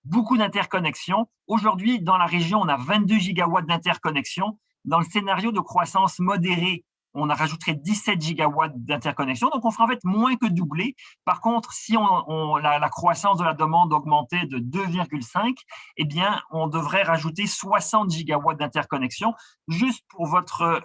Beaucoup d'interconnexions. Aujourd'hui, dans la région, on a 22 gigawatts d'interconnexions. Dans le scénario de croissance modérée, on a rajouté 17 gigawatts d'interconnexion. Donc, on fera en fait moins que doubler. Par contre, si la croissance de la demande augmentait de 2,5, eh bien, on devrait rajouter 60 gigawatts d'interconnexion. Juste pour votre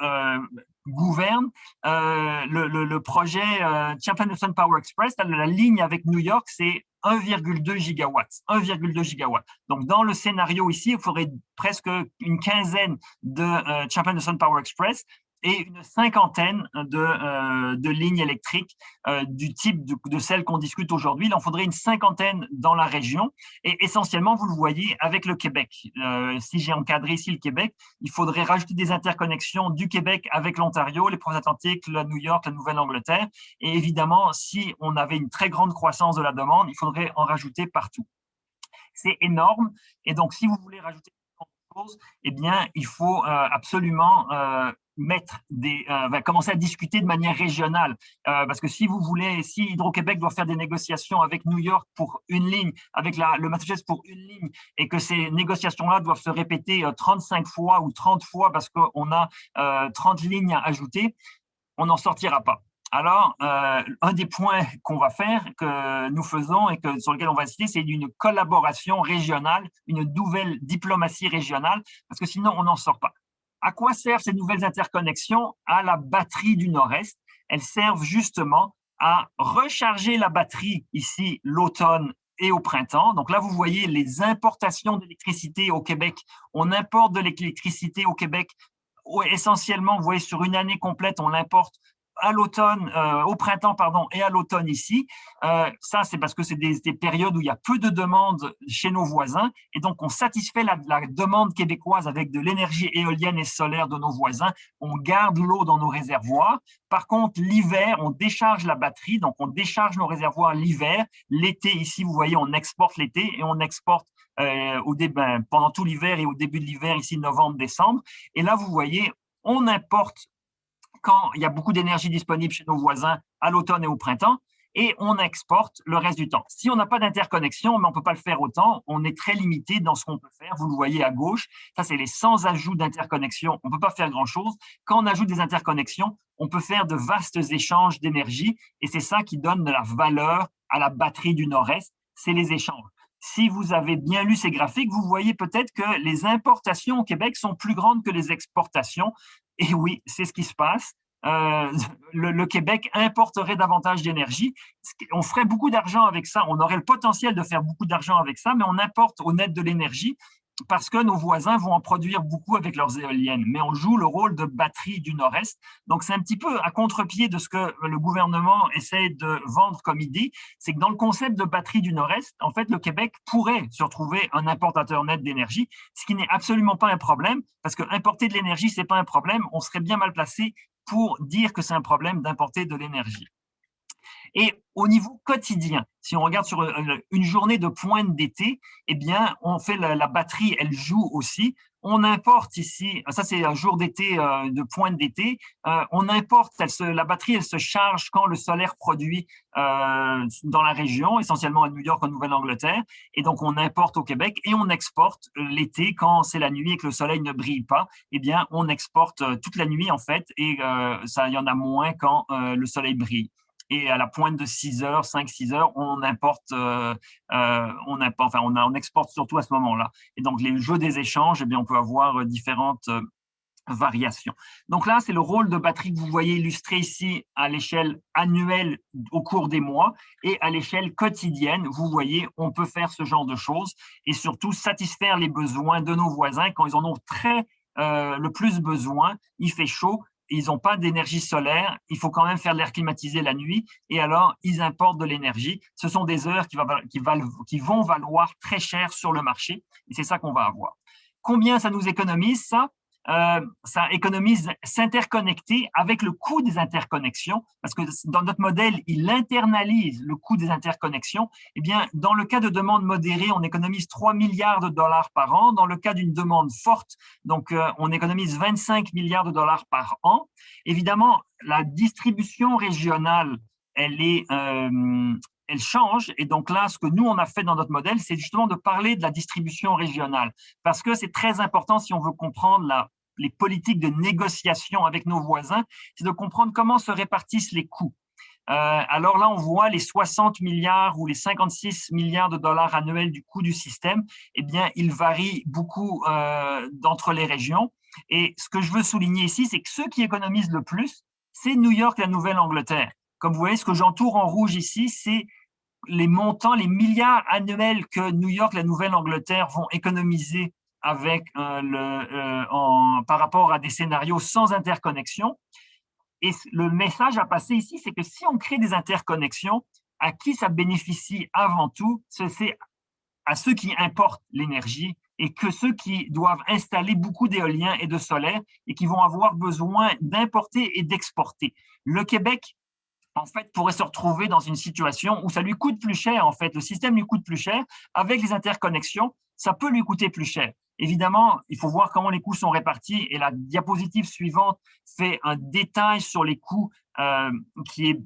gouverne, le projet Champlain Hudson Power Express, la ligne avec New York, c'est 1,2 gigawatts. 1,2 gigawatts. Donc, dans le scénario ici, il faudrait presque une quinzaine de Champlain Hudson Power Express et une cinquantaine de lignes électriques du type de celles qu'on discute aujourd'hui. Il en faudrait une cinquantaine dans la région. Et essentiellement, vous le voyez, avec le Québec. Si j'ai encadré ici le Québec, il faudrait rajouter des interconnexions du Québec avec l'Ontario, les Provinces-Atlantiques, la New York, la Nouvelle-Angleterre. Et évidemment, si on avait une très grande croissance de la demande, il faudrait en rajouter partout. C'est énorme. Et donc, si vous voulez rajouter chose, eh bien, il faut absolument commencer à discuter de manière régionale. Parce que si Hydro-Québec doit faire des négociations avec New York pour une ligne, avec le Massachusetts pour une ligne, et que ces négociations-là doivent se répéter 35 fois ou 30 fois parce qu'on a 30 lignes à ajouter, on n'en sortira pas. Alors, un des points qu'on va faire, que nous faisons et sur lequel on va insister, c'est une collaboration régionale, une nouvelle diplomatie régionale, parce que sinon, on n'en sort pas. À quoi servent ces nouvelles interconnexions? À la batterie du Nord-Est. elles servent justement à recharger la batterie ici l'automne et au printemps. Donc là, vous voyez les importations d'électricité au Québec. On importe de l'électricité au Québec essentiellement, vous voyez, sur une année complète, on l'importe à l'automne, au printemps, pardon, et à l'automne ici. Ça, c'est parce que c'est des périodes où il y a peu de demandes chez nos voisins, et donc on satisfait la demande québécoise avec de l'énergie éolienne et solaire de nos voisins. On garde l'eau dans nos réservoirs. Par contre, l'hiver, on décharge la batterie, donc on décharge nos réservoirs l'hiver. L'été, ici, vous voyez, on exporte l'été et on exporte pendant tout l'hiver et au début de l'hiver, ici, novembre, décembre. Et là, vous voyez, on importe quand il y a beaucoup d'énergie disponible chez nos voisins à l'automne et au printemps, et on exporte le reste du temps. Si on n'a pas d'interconnexion, mais on ne peut pas le faire autant, on est très limité dans ce qu'on peut faire. Vous le voyez à gauche, ça c'est les sans ajout d'interconnexion. On ne peut pas faire grand-chose. Quand on ajoute des interconnexions, on peut faire de vastes échanges d'énergie, et c'est ça qui donne de la valeur à la batterie du Nord-Est, c'est les échanges. Si vous avez bien lu ces graphiques, vous voyez peut-être que les importations au Québec sont plus grandes que les exportations. Et oui, c'est ce qui se passe. Le Québec importerait davantage d'énergie. On ferait beaucoup d'argent avec ça. On aurait le potentiel de faire beaucoup d'argent avec ça, mais on importe au net de l'énergie parce que nos voisins vont en produire beaucoup avec leurs éoliennes. Mais on joue le rôle de batterie du Nord-Est. Donc, c'est un petit peu à contre-pied de ce que le gouvernement essaie de vendre comme idée. C'est que dans le concept de batterie du Nord-Est, en fait, le Québec pourrait se retrouver un importateur net d'énergie, ce qui n'est absolument pas un problème, parce que importer de l'énergie, ce n'est pas un problème. On serait bien mal placé pour dire que c'est un problème d'importer de l'énergie. Et au niveau quotidien, si on regarde sur une journée de pointe d'été, eh bien, on fait la batterie, elle joue aussi. On importe ici, ça c'est un jour d'été, de pointe d'été, on importe, la batterie, elle se charge quand le solaire produit dans la région, essentiellement à New York, en Nouvelle-Angleterre, et donc on importe au Québec et on exporte l'été quand c'est la nuit et que le soleil ne brille pas, eh bien, on exporte toute la nuit en fait, et ça, il y en a moins quand le soleil brille. Et à la pointe de 6 heures, 5-6 heures, on exporte surtout à ce moment-là. Et donc, les jeux des échanges, eh bien, on peut avoir différentes variations. Donc là, c'est le rôle de batterie que vous voyez illustré ici à l'échelle annuelle au cours des mois, et à l'échelle quotidienne, vous voyez, on peut faire ce genre de choses et surtout satisfaire les besoins de nos voisins quand ils en ont le plus besoin. Il fait chaud, ils n'ont pas d'énergie solaire, il faut quand même faire de l'air climatisé la nuit, et alors ils importent de l'énergie. Ce sont des heures qui vont valoir très cher sur le marché, et c'est ça qu'on va avoir. Combien ça nous économise, ça? Ça économise s'interconnecter avec le coût des interconnexions, parce que dans notre modèle, il internalise le coût des interconnexions. Eh bien, dans le cas de demande modérée, on économise 3 milliards de dollars par an. Dans le cas d'une demande forte, donc on économise 25 milliards de dollars par an. Évidemment, la distribution régionale, elle change. Et donc là, ce que nous, on a fait dans notre modèle, c'est justement de parler de la distribution régionale, parce que c'est très important si on veut comprendre les politiques de négociation avec nos voisins, c'est de comprendre comment se répartissent les coûts. Alors là, on voit les 60 milliards ou les 56 milliards de dollars annuels du coût du système. Eh bien, il varie beaucoup entre les régions. Et ce que je veux souligner ici, c'est que ceux qui économisent le plus, c'est New York et la Nouvelle-Angleterre. Comme vous voyez, ce que j'entoure en rouge ici, c'est les montants, les milliards annuels que New York et la Nouvelle-Angleterre vont économiser avec par rapport à des scénarios sans interconnexion. Et le message à passer ici, c'est que si on crée des interconnexions, à qui ça bénéficie avant tout? C'est à ceux qui importent l'énergie, et que ceux qui doivent installer beaucoup d'éoliens et de solaire et qui vont avoir besoin d'importer et d'exporter. Le Québec, en fait, pourrait se retrouver dans une situation où ça lui coûte plus cher, en fait. Le système lui coûte plus cher. Avec les interconnexions, ça peut lui coûter plus cher. Évidemment, il faut voir comment les coûts sont répartis, et la diapositive suivante fait un détail sur les coûts qui est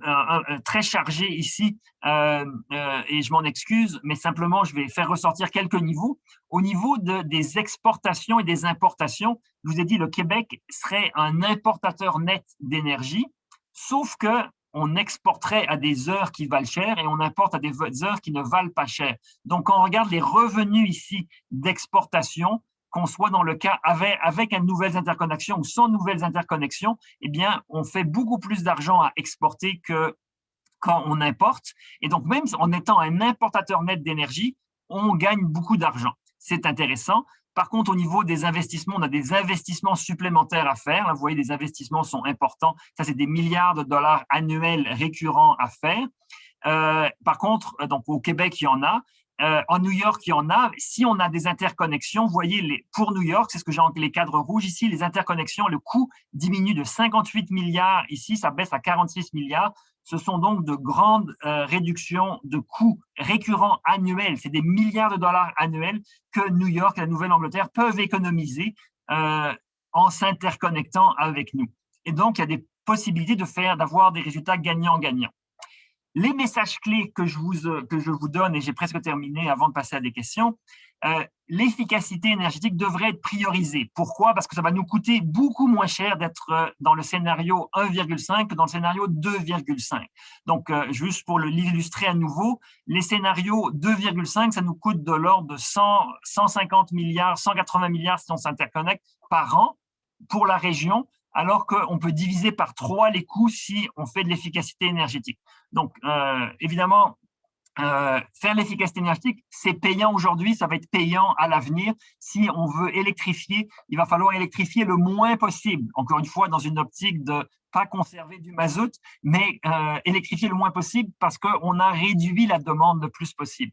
très chargé ici, et je m'en excuse, mais simplement, je vais faire ressortir quelques niveaux. Au niveau des exportations et des importations, je vous ai dit, le Québec serait un importateur net d'énergie, sauf que on exporterait à des heures qui valent cher et on importe à des heures qui ne valent pas cher. Donc, quand on regarde les revenus ici d'exportation, qu'on soit dans le cas avec une nouvelle interconnexion ou sans nouvelles interconnexions, eh bien, on fait beaucoup plus d'argent à exporter que quand on importe. Et donc, même en étant un importateur net d'énergie, on gagne beaucoup d'argent. C'est intéressant. Par contre, au niveau des investissements, on a des investissements supplémentaires à faire. Là, vous voyez, les investissements sont importants. Ça, c'est des milliards de dollars annuels récurrents à faire. Par contre, donc au Québec, il y en a. En New York, il y en a. Si on a des interconnexions, vous voyez, pour New York, c'est ce que j'ai en les cadres rouges ici, les interconnexions, le coût diminue de 58 milliards. Ici, ça baisse à 46 milliards. Ce sont donc de grandes réductions de coûts récurrents annuels. C'est des milliards de dollars annuels que New York et la Nouvelle-Angleterre peuvent économiser en s'interconnectant avec nous. Et donc, il y a des possibilités d'avoir des résultats gagnants-gagnants. Les messages clés que je vous donne, et j'ai presque terminé avant de passer à des questions, l'efficacité énergétique devrait être priorisée. Pourquoi? Parce que ça va nous coûter beaucoup moins cher d'être dans le scénario 1,5 que dans le scénario 2,5. Donc, juste pour l'illustrer à nouveau, les scénarios 2,5, ça nous coûte de l'ordre de 150 milliards, 180 milliards si on s'interconnecte par an pour la région, alors qu'on peut diviser par 3 les coûts si on fait de l'efficacité énergétique. Donc, évidemment, faire l'efficacité énergétique, c'est payant aujourd'hui, ça va être payant à l'avenir. Si on veut électrifier, il va falloir électrifier le moins possible. Encore une fois, dans une optique de pas conserver du mazout, mais électrifier le moins possible parce qu'on a réduit la demande le plus possible.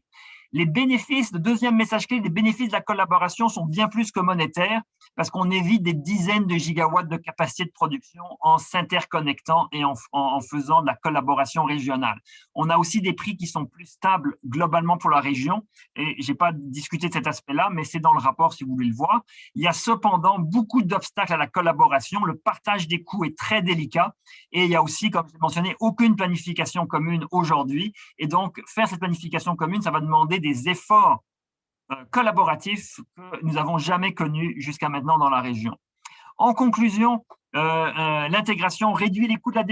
Les bénéfices, le deuxième message clé, les bénéfices de la collaboration sont bien plus que monétaires parce qu'on évite des dizaines de gigawatts de capacité de production en s'interconnectant et en faisant de la collaboration régionale. On a aussi des prix qui sont plus stables globalement pour la région et je n'ai pas discuté de cet aspect-là, mais c'est dans le rapport si vous voulez le voir. Il y a cependant beaucoup d'obstacles à la collaboration. Le partage des coûts est très délicat et il y a aussi, comme je l'ai mentionné, aucune planification commune aujourd'hui. Et donc, faire cette planification commune, ça va demander des efforts collaboratifs que nous n'avons jamais connus jusqu'à maintenant dans la région. En conclusion, l'intégration réduit les coûts de la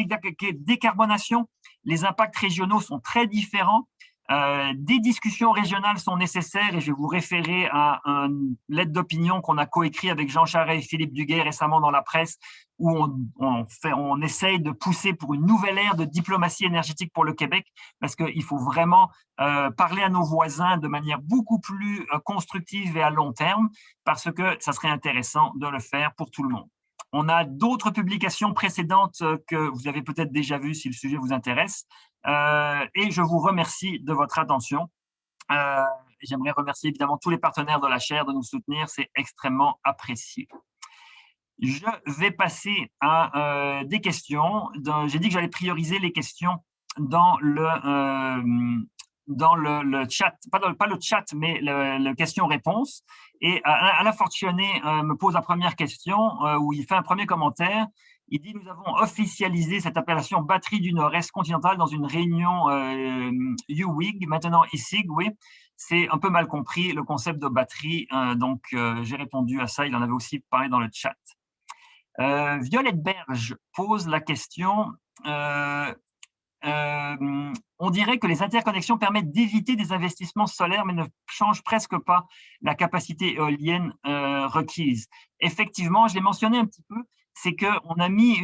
décarbonation. Les impacts régionaux sont très différents. Des discussions régionales sont nécessaires et je vais vous référer à une lettre d'opinion qu'on a coécrit avec Jean Charest et Philippe Duguay récemment dans la presse où on essaye de pousser pour une nouvelle ère de diplomatie énergétique pour le Québec parce qu'il faut vraiment parler à nos voisins de manière beaucoup plus constructive et à long terme parce que ça serait intéressant de le faire pour tout le monde. On a d'autres publications précédentes que vous avez peut-être déjà vues si le sujet vous intéresse. Et je vous remercie de votre attention. J'aimerais remercier évidemment tous les partenaires de la chaire de nous soutenir, c'est extrêmement apprécié. Je vais passer à des questions. J'ai dit que j'allais prioriser les questions dans le chat, pas le chat, mais le question-réponse. Et Alain Fortuné me pose la première question où il fait un premier commentaire. Il dit « Nous avons officialisé cette appellation batterie du Nord-Est continental dans une réunion UWIG, maintenant ISIG, oui. C'est un peu mal compris le concept de batterie, donc j'ai répondu à ça, il en avait aussi parlé dans le chat. Violette Berge pose la question on dirait que les interconnexions permettent d'éviter des investissements solaires, mais ne changent presque pas la capacité éolienne requise. Effectivement, je l'ai mentionné un petit peu, c'est qu'on a mis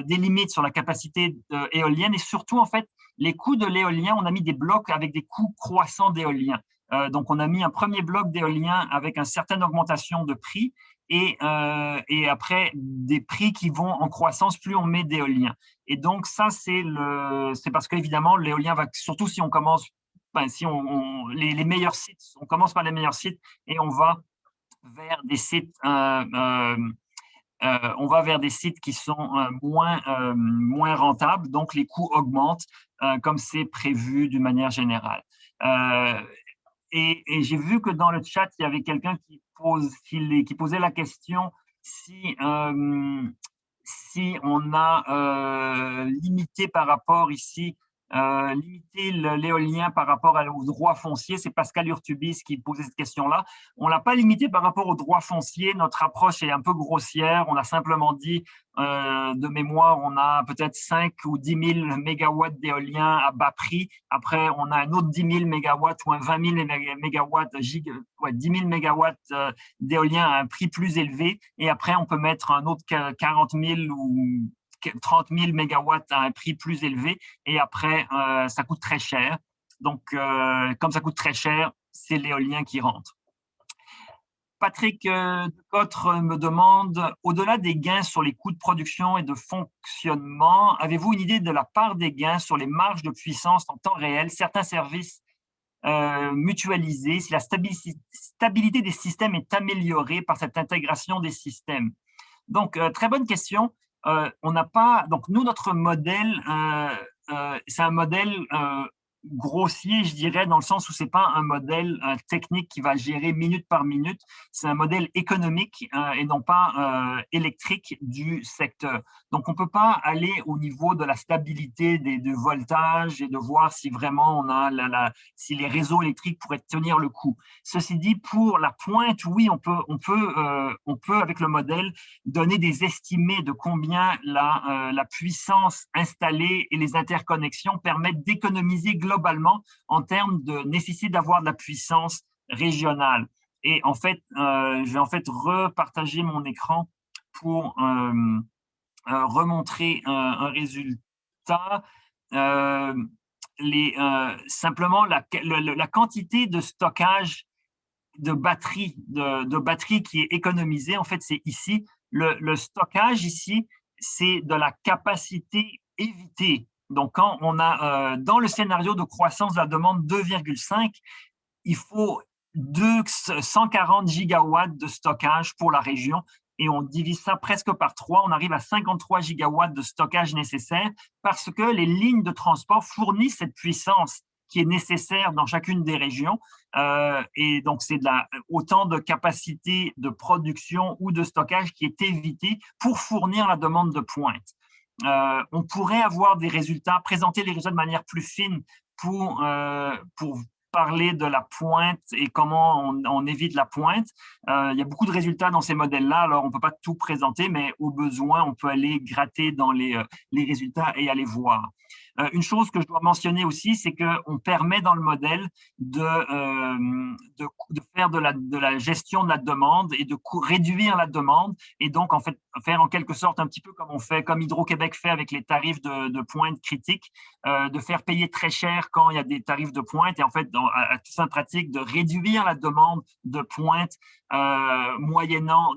des limites sur la capacité éolienne et surtout, en fait, les coûts de l'éolien, on a mis des blocs avec des coûts croissants d'éolien. Donc, on a mis un premier bloc d'éolien avec une certaine augmentation de prix et après des prix qui vont en croissance plus on met d'éolien. Et donc, ça, c'est parce qu'évidemment, l'éolien va, surtout si on commence, si les meilleurs sites, on commence par les meilleurs sites et on va vers des sites, qui sont moins rentables, donc les coûts augmentent comme c'est prévu d'une manière générale. Et j'ai vu que dans le chat, il y avait quelqu'un qui posait la question si on a limité par rapport ici limiter l'éolien par rapport aux droits fonciers. C'est Pascal Urtubis qui posait cette question-là. On ne l'a pas limité par rapport aux droits fonciers. Notre approche est un peu grossière. On a simplement dit, de mémoire, on a peut-être 5 ou 10 000 mégawatts d'éolien à bas prix. Après, on a un autre 10 000 mégawatts ou un 20 000 mégawatts, 10 000 mégawatts d'éolien à un prix plus élevé. Et après, on peut mettre un autre 40 000 ou 30 000 mégawatts à un prix plus élevé et après, ça coûte très cher. Donc, comme ça coûte très cher, c'est l'éolien qui rentre. Patrick Decotre me demande, au-delà des gains sur les coûts de production et de fonctionnement, avez-vous une idée de la part des gains sur les marges de puissance en temps réel, certains services mutualisés, si la stabilité des systèmes est améliorée par cette intégration des systèmes? Donc, très bonne question. On n'a pas. Donc, nous, notre modèle, c'est un modèle grossier, je dirais, dans le sens où c'est pas un modèle technique qui va gérer minute par minute. C'est un modèle économique et non pas électrique du secteur. Donc, on peut pas aller au niveau de la stabilité du voltage et de voir si vraiment on a si les réseaux électriques pourraient tenir le coup. Ceci dit, pour la pointe, oui, on peut avec le modèle donner des estimés de combien la puissance installée et les interconnexions permettent d'économiser globalement en termes de nécessité d'avoir de la puissance régionale. Et en fait, je vais en fait repartager mon écran pour remontrer un résultat. Simplement, la quantité de stockage de batterie qui est économisée, en fait, c'est ici. Le stockage ici, c'est de la capacité évitée. Donc, quand on a dans le scénario de croissance de la demande 2,5, il faut 140 gigawatts de stockage pour la région et on divise ça presque par 3. On arrive à 53 gigawatts de stockage nécessaire parce que les lignes de transport fournissent cette puissance qui est nécessaire dans chacune des régions. Et donc, c'est autant de capacité de production ou de stockage qui est évité pour fournir la demande de pointe. On pourrait avoir des résultats, présenter les résultats de manière plus fine pour parler de la pointe et comment on évite la pointe. Il y a beaucoup de résultats dans ces modèles-là, alors on ne peut pas tout présenter, mais au besoin, on peut aller gratter dans les résultats et aller voir. Une chose que je dois mentionner aussi, c'est qu'on permet dans le modèle de faire de la gestion de la demande et de réduire la demande et donc en fait faire en quelque sorte un petit peu comme Hydro-Québec fait avec les tarifs de pointe critiques, de faire payer très cher quand il y a des tarifs de pointe et en fait à toute fin pratique de réduire la demande de pointe moyennant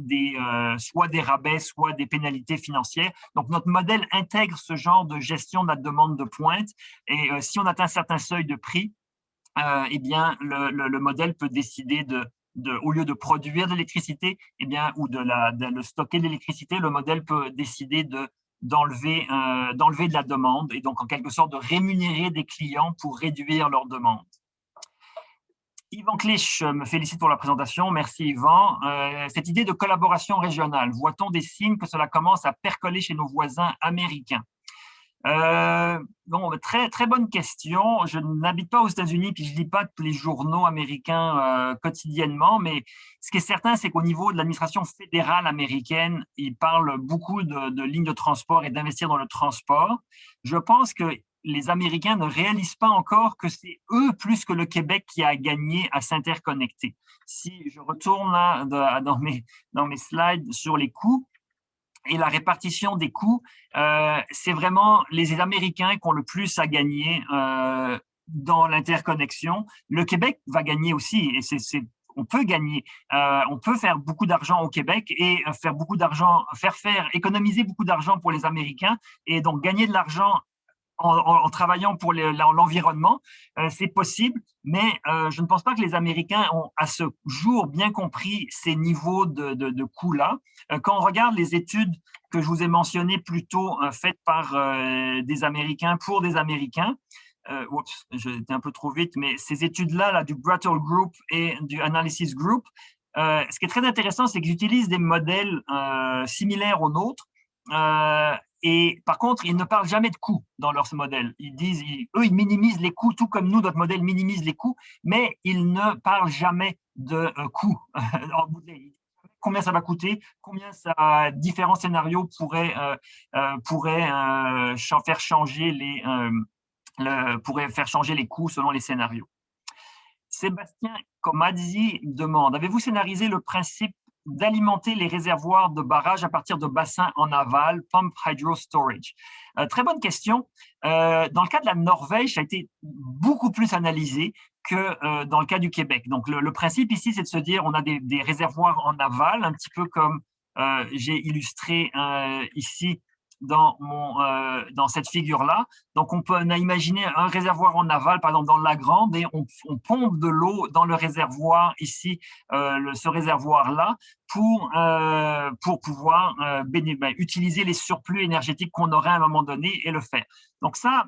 soit des rabais, soit des pénalités financières. Donc, notre modèle intègre ce genre de gestion de la demande de pointe et si on atteint un certain seuil de prix, eh bien, le modèle peut décider au lieu de produire de l'électricité, eh bien, ou de stocker de l'électricité, le modèle peut décider d'enlever de la demande et donc en quelque sorte de rémunérer des clients pour réduire leur demande. Yvan Clich me félicite pour la présentation. Merci Yvan. Cette idée de collaboration régionale, voit-on des signes que cela commence à percoler chez nos voisins américains? Très, très bonne question. Je n'habite pas aux États-Unis puis je ne lis pas tous les journaux américains quotidiennement, mais ce qui est certain, c'est qu'au niveau de l'administration fédérale américaine, ils parlent beaucoup de lignes de transport et d'investir dans le transport. Je pense que les Américains ne réalisent pas encore que c'est eux plus que le Québec qui a gagné à s'interconnecter. Si je retourne là, dans mes slides sur les coûts et la répartition des coûts, c'est vraiment les Américains qui ont le plus à gagner dans l'interconnexion. Le Québec va gagner aussi et on peut gagner. On peut faire beaucoup d'argent au Québec et faire économiser beaucoup d'argent pour les Américains et donc gagner de l'argent en travaillant pour l'environnement, c'est possible, mais je ne pense pas que les Américains ont à ce jour bien compris ces niveaux de coûts-là. Quand on regarde les études que je vous ai mentionnées plus tôt, faites par des Américains pour des Américains, j'étais un peu trop vite, mais ces études-là du Brattle Group et du Analysis Group, ce qui est très intéressant, c'est qu'ils utilisent des modèles similaires aux nôtres, Et par contre, ils ne parlent jamais de coûts dans leur modèle. Eux, ils minimisent les coûts, tout comme nous, notre modèle minimise les coûts, mais ils ne parlent jamais de coûts. Combien ça va coûter, combien différents scénarios pourraient faire changer les coûts selon les scénarios. Sébastien Comazzi demande: avez-vous scénarisé le principe d'alimenter les réservoirs de barrages à partir de bassins en aval, pump hydro storage? Très bonne question. Dans le cas de la Norvège, ça a été beaucoup plus analysé que dans le cas du Québec. Donc, le principe ici, c'est de se dire on a des réservoirs en aval, un petit peu comme j'ai illustré ici dans cette figure-là. Donc, on a imaginé un réservoir en aval, par exemple dans la Grande, et on pompe de l'eau dans le réservoir ici, ce réservoir-là, pour pouvoir utiliser les surplus énergétiques qu'on aurait à un moment donné et le faire. Donc ça,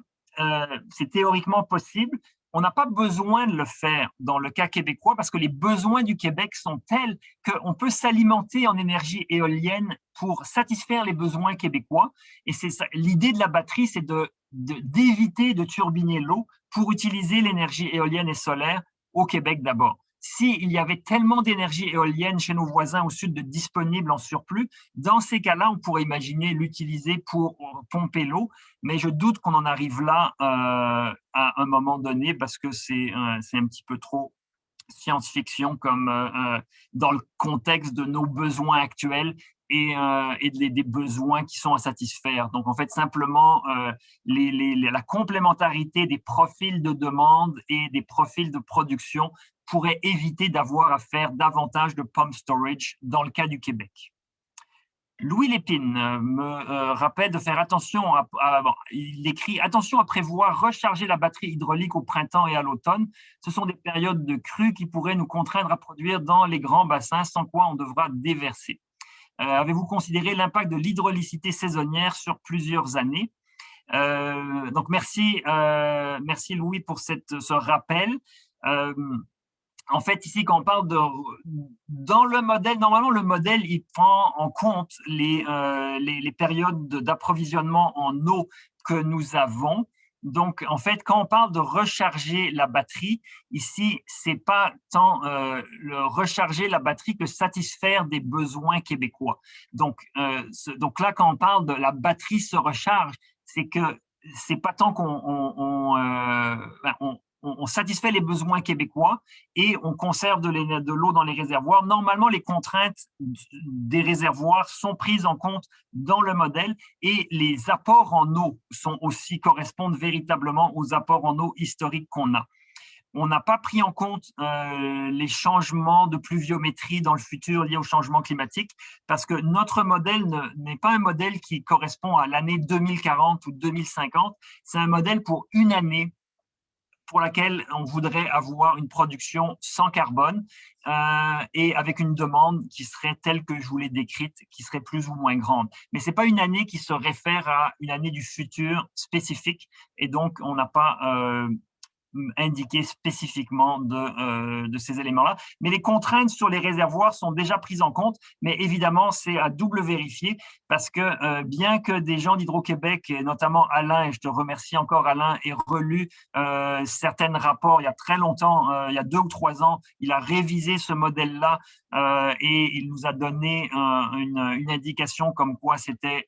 c'est théoriquement possible. On n'a pas besoin de le faire dans le cas québécois parce que les besoins du Québec sont tels qu'on peut s'alimenter en énergie éolienne pour satisfaire les besoins québécois. Et c'est ça. L'idée de la batterie, c'est d'éviter de turbiner l'eau pour utiliser l'énergie éolienne et solaire au Québec d'abord. S'il y avait tellement d'énergie éolienne chez nos voisins au sud de disponible en surplus, dans ces cas-là, on pourrait imaginer l'utiliser pour pomper l'eau, mais je doute qu'on en arrive là à un moment donné parce que c'est un petit peu trop science-fiction comme dans le contexte de nos besoins actuels et des besoins qui sont à satisfaire. Donc, en fait, simplement, la complémentarité des profils de demande et des profils de production pourrait éviter d'avoir à faire davantage de pump storage dans le cas du Québec. Louis Lépine me rappelle de faire attention il écrit: attention à prévoir recharger la batterie hydraulique au printemps et à l'automne. Ce sont des périodes de crue qui pourraient nous contraindre à produire dans les grands bassins, sans quoi on devra déverser. Avez-vous considéré l'impact de l'hydraulicité saisonnière sur plusieurs années? Donc merci Louis pour ce rappel. En fait, ici, quand on parle dans le modèle, normalement, le modèle, il prend en compte les périodes d'approvisionnement en eau que nous avons. Donc, en fait, quand on parle de recharger la batterie, ici, c'est pas tant recharger la batterie que satisfaire des besoins québécois. Donc là, quand on parle de la batterie se recharge, c'est que c'est pas tant on satisfait les besoins québécois et on conserve de l'eau dans les réservoirs. Normalement, les contraintes des réservoirs sont prises en compte dans le modèle et les apports en eau correspondent véritablement aux apports en eau historiques qu'on a. On n'a pas pris en compte les changements de pluviométrie dans le futur liés au changement climatique parce que notre modèle n'est pas un modèle qui correspond à l'année 2040 ou 2050. C'est un modèle pour une année pour laquelle on voudrait avoir une production sans carbone et avec une demande qui serait telle que je vous l'ai décrite, qui serait plus ou moins grande. Mais ce n'est pas une année qui se réfère à une année du futur spécifique et donc on n'a pas indiqué spécifiquement de ces éléments-là. Mais les contraintes sur les réservoirs sont déjà prises en compte, mais évidemment, c'est à double vérifier parce que bien que des gens d'Hydro-Québec, et notamment Alain, et je te remercie encore Alain, aient relu certains rapports il y a très longtemps, il y a 2 ou 3 ans, il a révisé ce modèle-là et il nous a donné une indication comme quoi c'était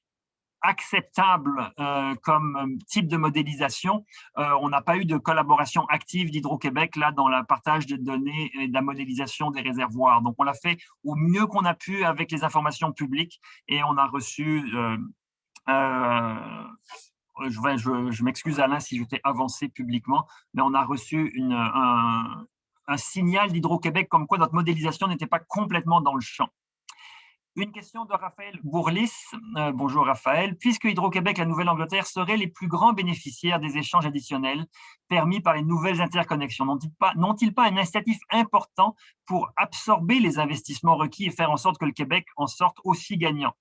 acceptable comme type de modélisation. On n'a pas eu de collaboration active d'Hydro-Québec là dans le partage de données et de la modélisation des réservoirs. Donc, on l'a fait au mieux qu'on a pu avec les informations publiques et on a reçu je m'excuse Alain si je t'ai avancé publiquement, mais on a reçu un signal d'Hydro-Québec comme quoi notre modélisation n'était pas complètement dans le champ. Une question de Raphaël Bourlis. Bonjour Raphaël. Puisque Hydro-Québec, la Nouvelle-Angleterre, seraient les plus grands bénéficiaires des échanges additionnels permis par les nouvelles interconnexions, n'ont-ils pas un incitatif important pour absorber les investissements requis et faire en sorte que le Québec en sorte aussi gagnant?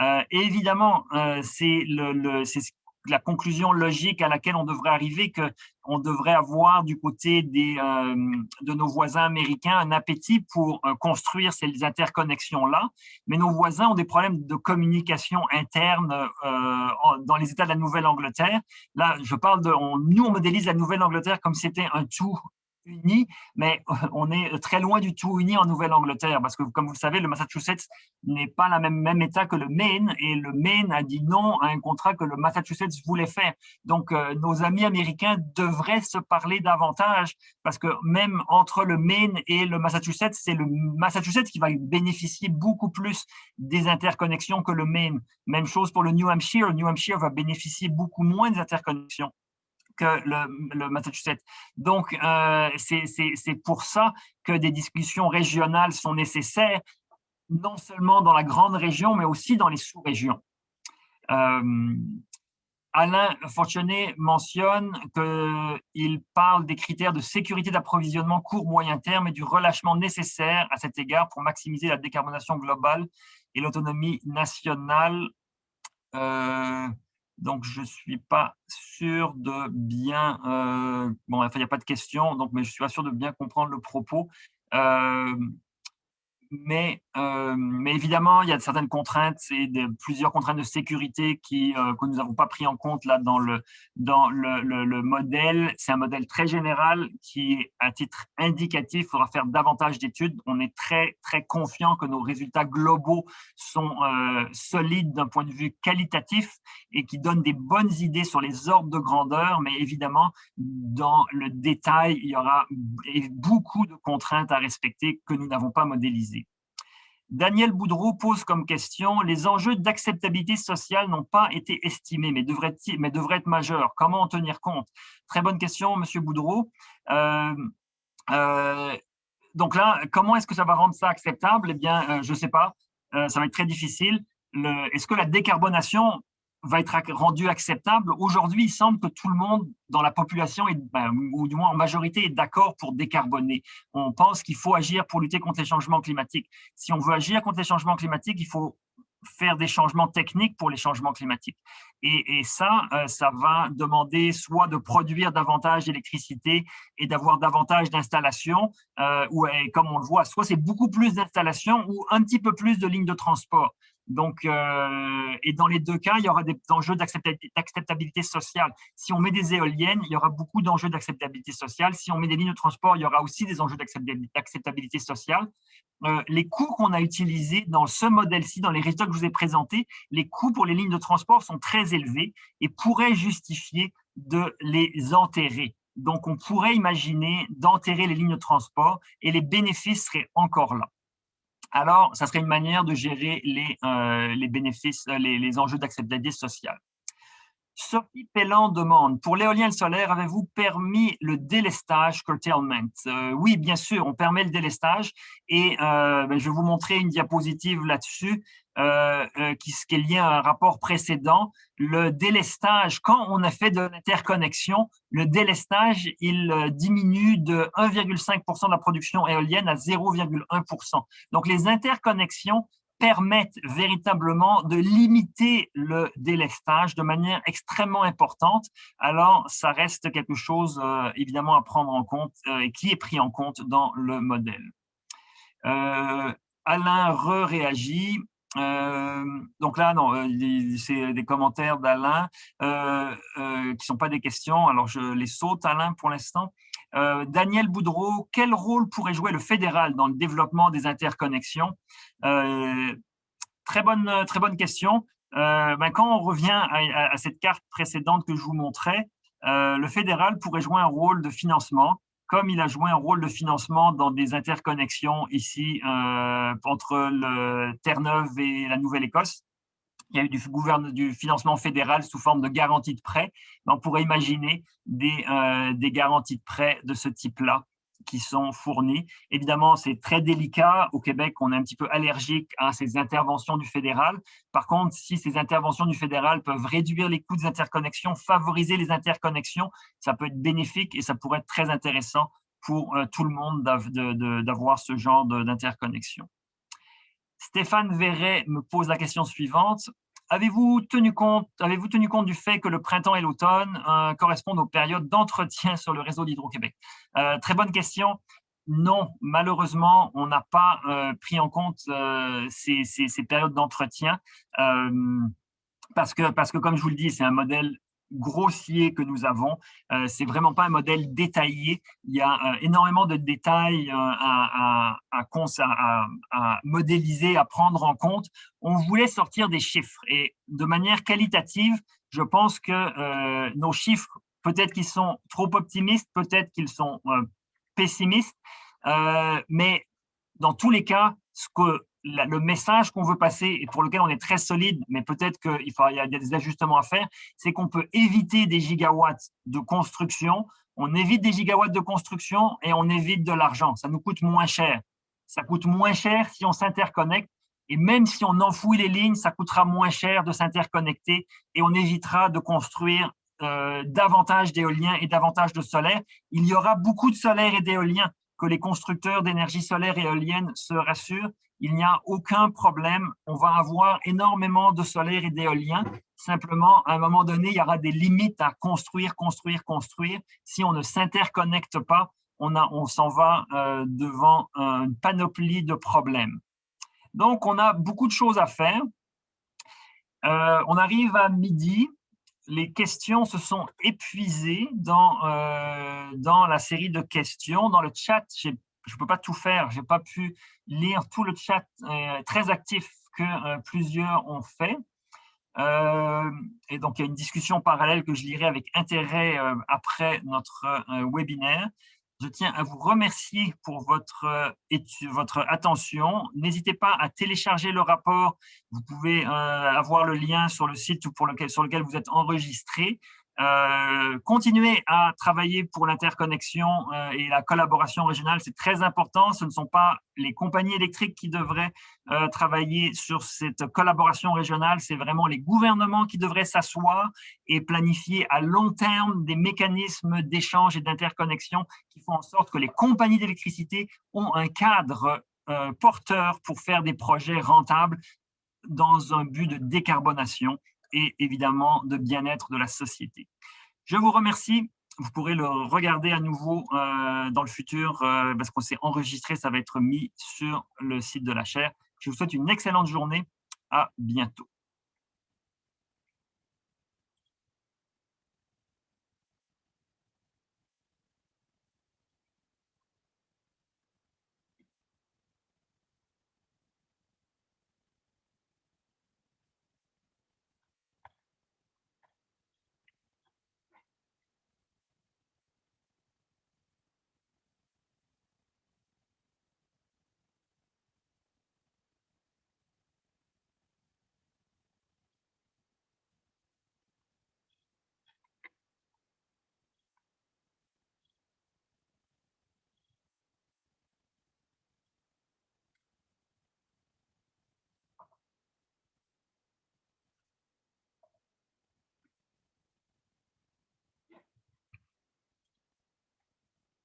Et évidemment, c'est ce la conclusion logique à laquelle on devrait arriver, qu'on devrait avoir du côté de nos voisins américains un appétit pour construire ces interconnexions-là, mais nos voisins ont des problèmes de communication interne dans les États de la Nouvelle-Angleterre. Là, nous, on modélise la Nouvelle-Angleterre comme si c'était un tout uni, mais on est très loin du tout uni en Nouvelle-Angleterre, parce que, comme vous le savez, le Massachusetts n'est pas le même État que le Maine, et le Maine a dit non à un contrat que le Massachusetts voulait faire. Donc, nos amis américains devraient se parler davantage, parce que même entre le Maine et le Massachusetts, c'est le Massachusetts qui va bénéficier beaucoup plus des interconnexions que le Maine. Même chose pour le New Hampshire. Le New Hampshire va bénéficier beaucoup moins des interconnexions que le Massachusetts. Donc, c'est pour ça que des discussions régionales sont nécessaires, non seulement dans la grande région, mais aussi dans les sous-régions. Alain Fortuné mentionne qu'il parle des critères de sécurité d'approvisionnement court-moyen terme et du relâchement nécessaire à cet égard pour maximiser la décarbonation globale et l'autonomie nationale. Donc, je ne suis pas sûr de bien… bon, enfin, il n'y a pas de question, donc, mais je suis pas sûr de bien comprendre le propos. Mais évidemment, il y a certaines contraintes et plusieurs contraintes de sécurité que nous n'avons pas pris en compte là dans le modèle. C'est un modèle très général qui, à titre indicatif, il faudra faire davantage d'études. On est très, très confiant que nos résultats globaux sont solides d'un point de vue qualitatif et qui donnent des bonnes idées sur les ordres de grandeur. Mais évidemment, dans le détail, il y aura beaucoup de contraintes à respecter que nous n'avons pas modélisées. Daniel Boudreau pose comme question: les enjeux d'acceptabilité sociale n'ont pas été estimés, mais devraient être majeurs. Comment en tenir compte? Très bonne question, Monsieur Boudreau. Donc là, comment est-ce que ça va rendre ça acceptable? Eh bien, je ne sais pas. Ça va être très difficile. Est-ce que la décarbonation va être rendue acceptable? Aujourd'hui, il semble que tout le monde dans la population, ou du moins en majorité, est d'accord pour décarboner. On pense qu'il faut agir pour lutter contre les changements climatiques. Si on veut agir contre les changements climatiques, il faut faire des changements techniques pour les changements climatiques. Et ça va demander soit de produire davantage d'électricité et d'avoir davantage d'installations, ou comme on le voit, soit c'est beaucoup plus d'installations ou un petit peu plus de lignes de transport. Donc, et dans les deux cas, il y aura des enjeux d'acceptabilité sociale. Si on met des éoliennes, il y aura beaucoup d'enjeux d'acceptabilité sociale. Si on met des lignes de transport, il y aura aussi des enjeux d'acceptabilité sociale. Les coûts qu'on a utilisés dans ce modèle-ci, dans les résultats que je vous ai présentés, les coûts pour les lignes de transport sont très élevés et pourraient justifier de les enterrer. Donc, on pourrait imaginer d'enterrer les lignes de transport et les bénéfices seraient encore là. Alors, ça serait une manière de gérer les bénéfices, les enjeux d'acceptabilité sociale. Sophie Pellan demande: pour l'éolien et le solaire, avez-vous permis le délestage, curtailment? Oui, bien sûr, on permet le délestage et je vais vous montrer une diapositive là-dessus qui est liée à un rapport précédent. Le délestage, quand on a fait de l'interconnexion, le délestage, il diminue de 1,5% de la production éolienne à 0,1%. Donc, les interconnexions permettent véritablement de limiter le délestage de manière extrêmement importante. Alors, ça reste quelque chose, évidemment, à prendre en compte et qui est pris en compte dans le modèle. Alain réagit. Donc là, non, c'est des commentaires d'Alain qui ne sont pas des questions. Alors, je les saute, Alain, pour l'instant. Daniel Boudreau: quel rôle pourrait jouer le fédéral dans le développement des interconnexions? Très bonne question. Quand on revient à cette carte précédente que je vous montrais, le fédéral pourrait jouer un rôle de financement, comme il a joué un rôle de financement dans des interconnexions ici entre Terre-Neuve et la Nouvelle-Écosse. Il y a eu du financement fédéral sous forme de garantie de prêt. On pourrait imaginer des garanties de prêt de ce type-là qui sont fournies. Évidemment, c'est très délicat. Au Québec, on est un petit peu allergique à ces interventions du fédéral. Par contre, si ces interventions du fédéral peuvent réduire les coûts des interconnexions, favoriser les interconnexions, ça peut être bénéfique et ça pourrait être très intéressant pour tout le monde d'avoir ce genre d'interconnexion. Stéphane Verret me pose la question suivante: Avez-vous tenu compte du fait que le printemps et l'automne correspondent aux périodes d'entretien sur le réseau d'Hydro-Québec? Très bonne question. Non, malheureusement, on n'a pas pris en compte ces périodes d'entretien parce que, comme je vous le dis, c'est un modèle grossier que nous avons. C'est vraiment pas un modèle détaillé. Il y a énormément de détails à modéliser, à prendre en compte. On voulait sortir des chiffres et de manière qualitative, je pense que nos chiffres, peut-être qu'ils sont trop optimistes, peut-être qu'ils sont pessimistes, mais dans tous les cas, le message qu'on veut passer et pour lequel on est très solide, mais peut-être qu'il y a des ajustements à faire, c'est qu'on peut éviter des gigawatts de construction. On évite des gigawatts de construction et on évite de l'argent. Ça nous coûte moins cher. Ça coûte moins cher si on s'interconnecte. Et même si on enfouit les lignes, ça coûtera moins cher de s'interconnecter et on évitera de construire davantage d'éoliens et davantage de solaire. Il y aura beaucoup de solaire et d'éoliens, que les constructeurs d'énergie solaire et éolienne se rassurent. Il n'y a aucun problème. On va avoir énormément de solaire et d'éolien. Simplement, à un moment donné, il y aura des limites à construire. Si on ne s'interconnecte pas, on s'en va devant une panoplie de problèmes. Donc, on a beaucoup de choses à faire. On arrive à midi. Les questions se sont épuisées dans la série de questions. Dans le chat, je ne peux pas tout faire. Je n'ai pas pu lire tout le chat très actif que plusieurs ont fait. Et donc, il y a une discussion parallèle que je lirai avec intérêt après notre webinaire. Je tiens à vous remercier pour votre attention. N'hésitez pas à télécharger le rapport. Vous pouvez avoir le lien sur le site sur lequel vous êtes enregistré. Continuez à travailler pour l'interconnexion et la collaboration régionale, c'est très important. Ce ne sont pas les compagnies électriques qui devraient travailler sur cette collaboration régionale, c'est vraiment les gouvernements qui devraient s'asseoir et planifier à long terme des mécanismes d'échange et d'interconnexion qui font en sorte que les compagnies d'électricité ont un cadre porteur pour faire des projets rentables dans un but de décarbonation et évidemment de bien-être de la société. Je vous remercie. Vous pourrez le regarder à nouveau dans le futur parce qu'on s'est enregistré, ça va être mis sur le site de la chaire. Je vous souhaite une excellente journée. À bientôt.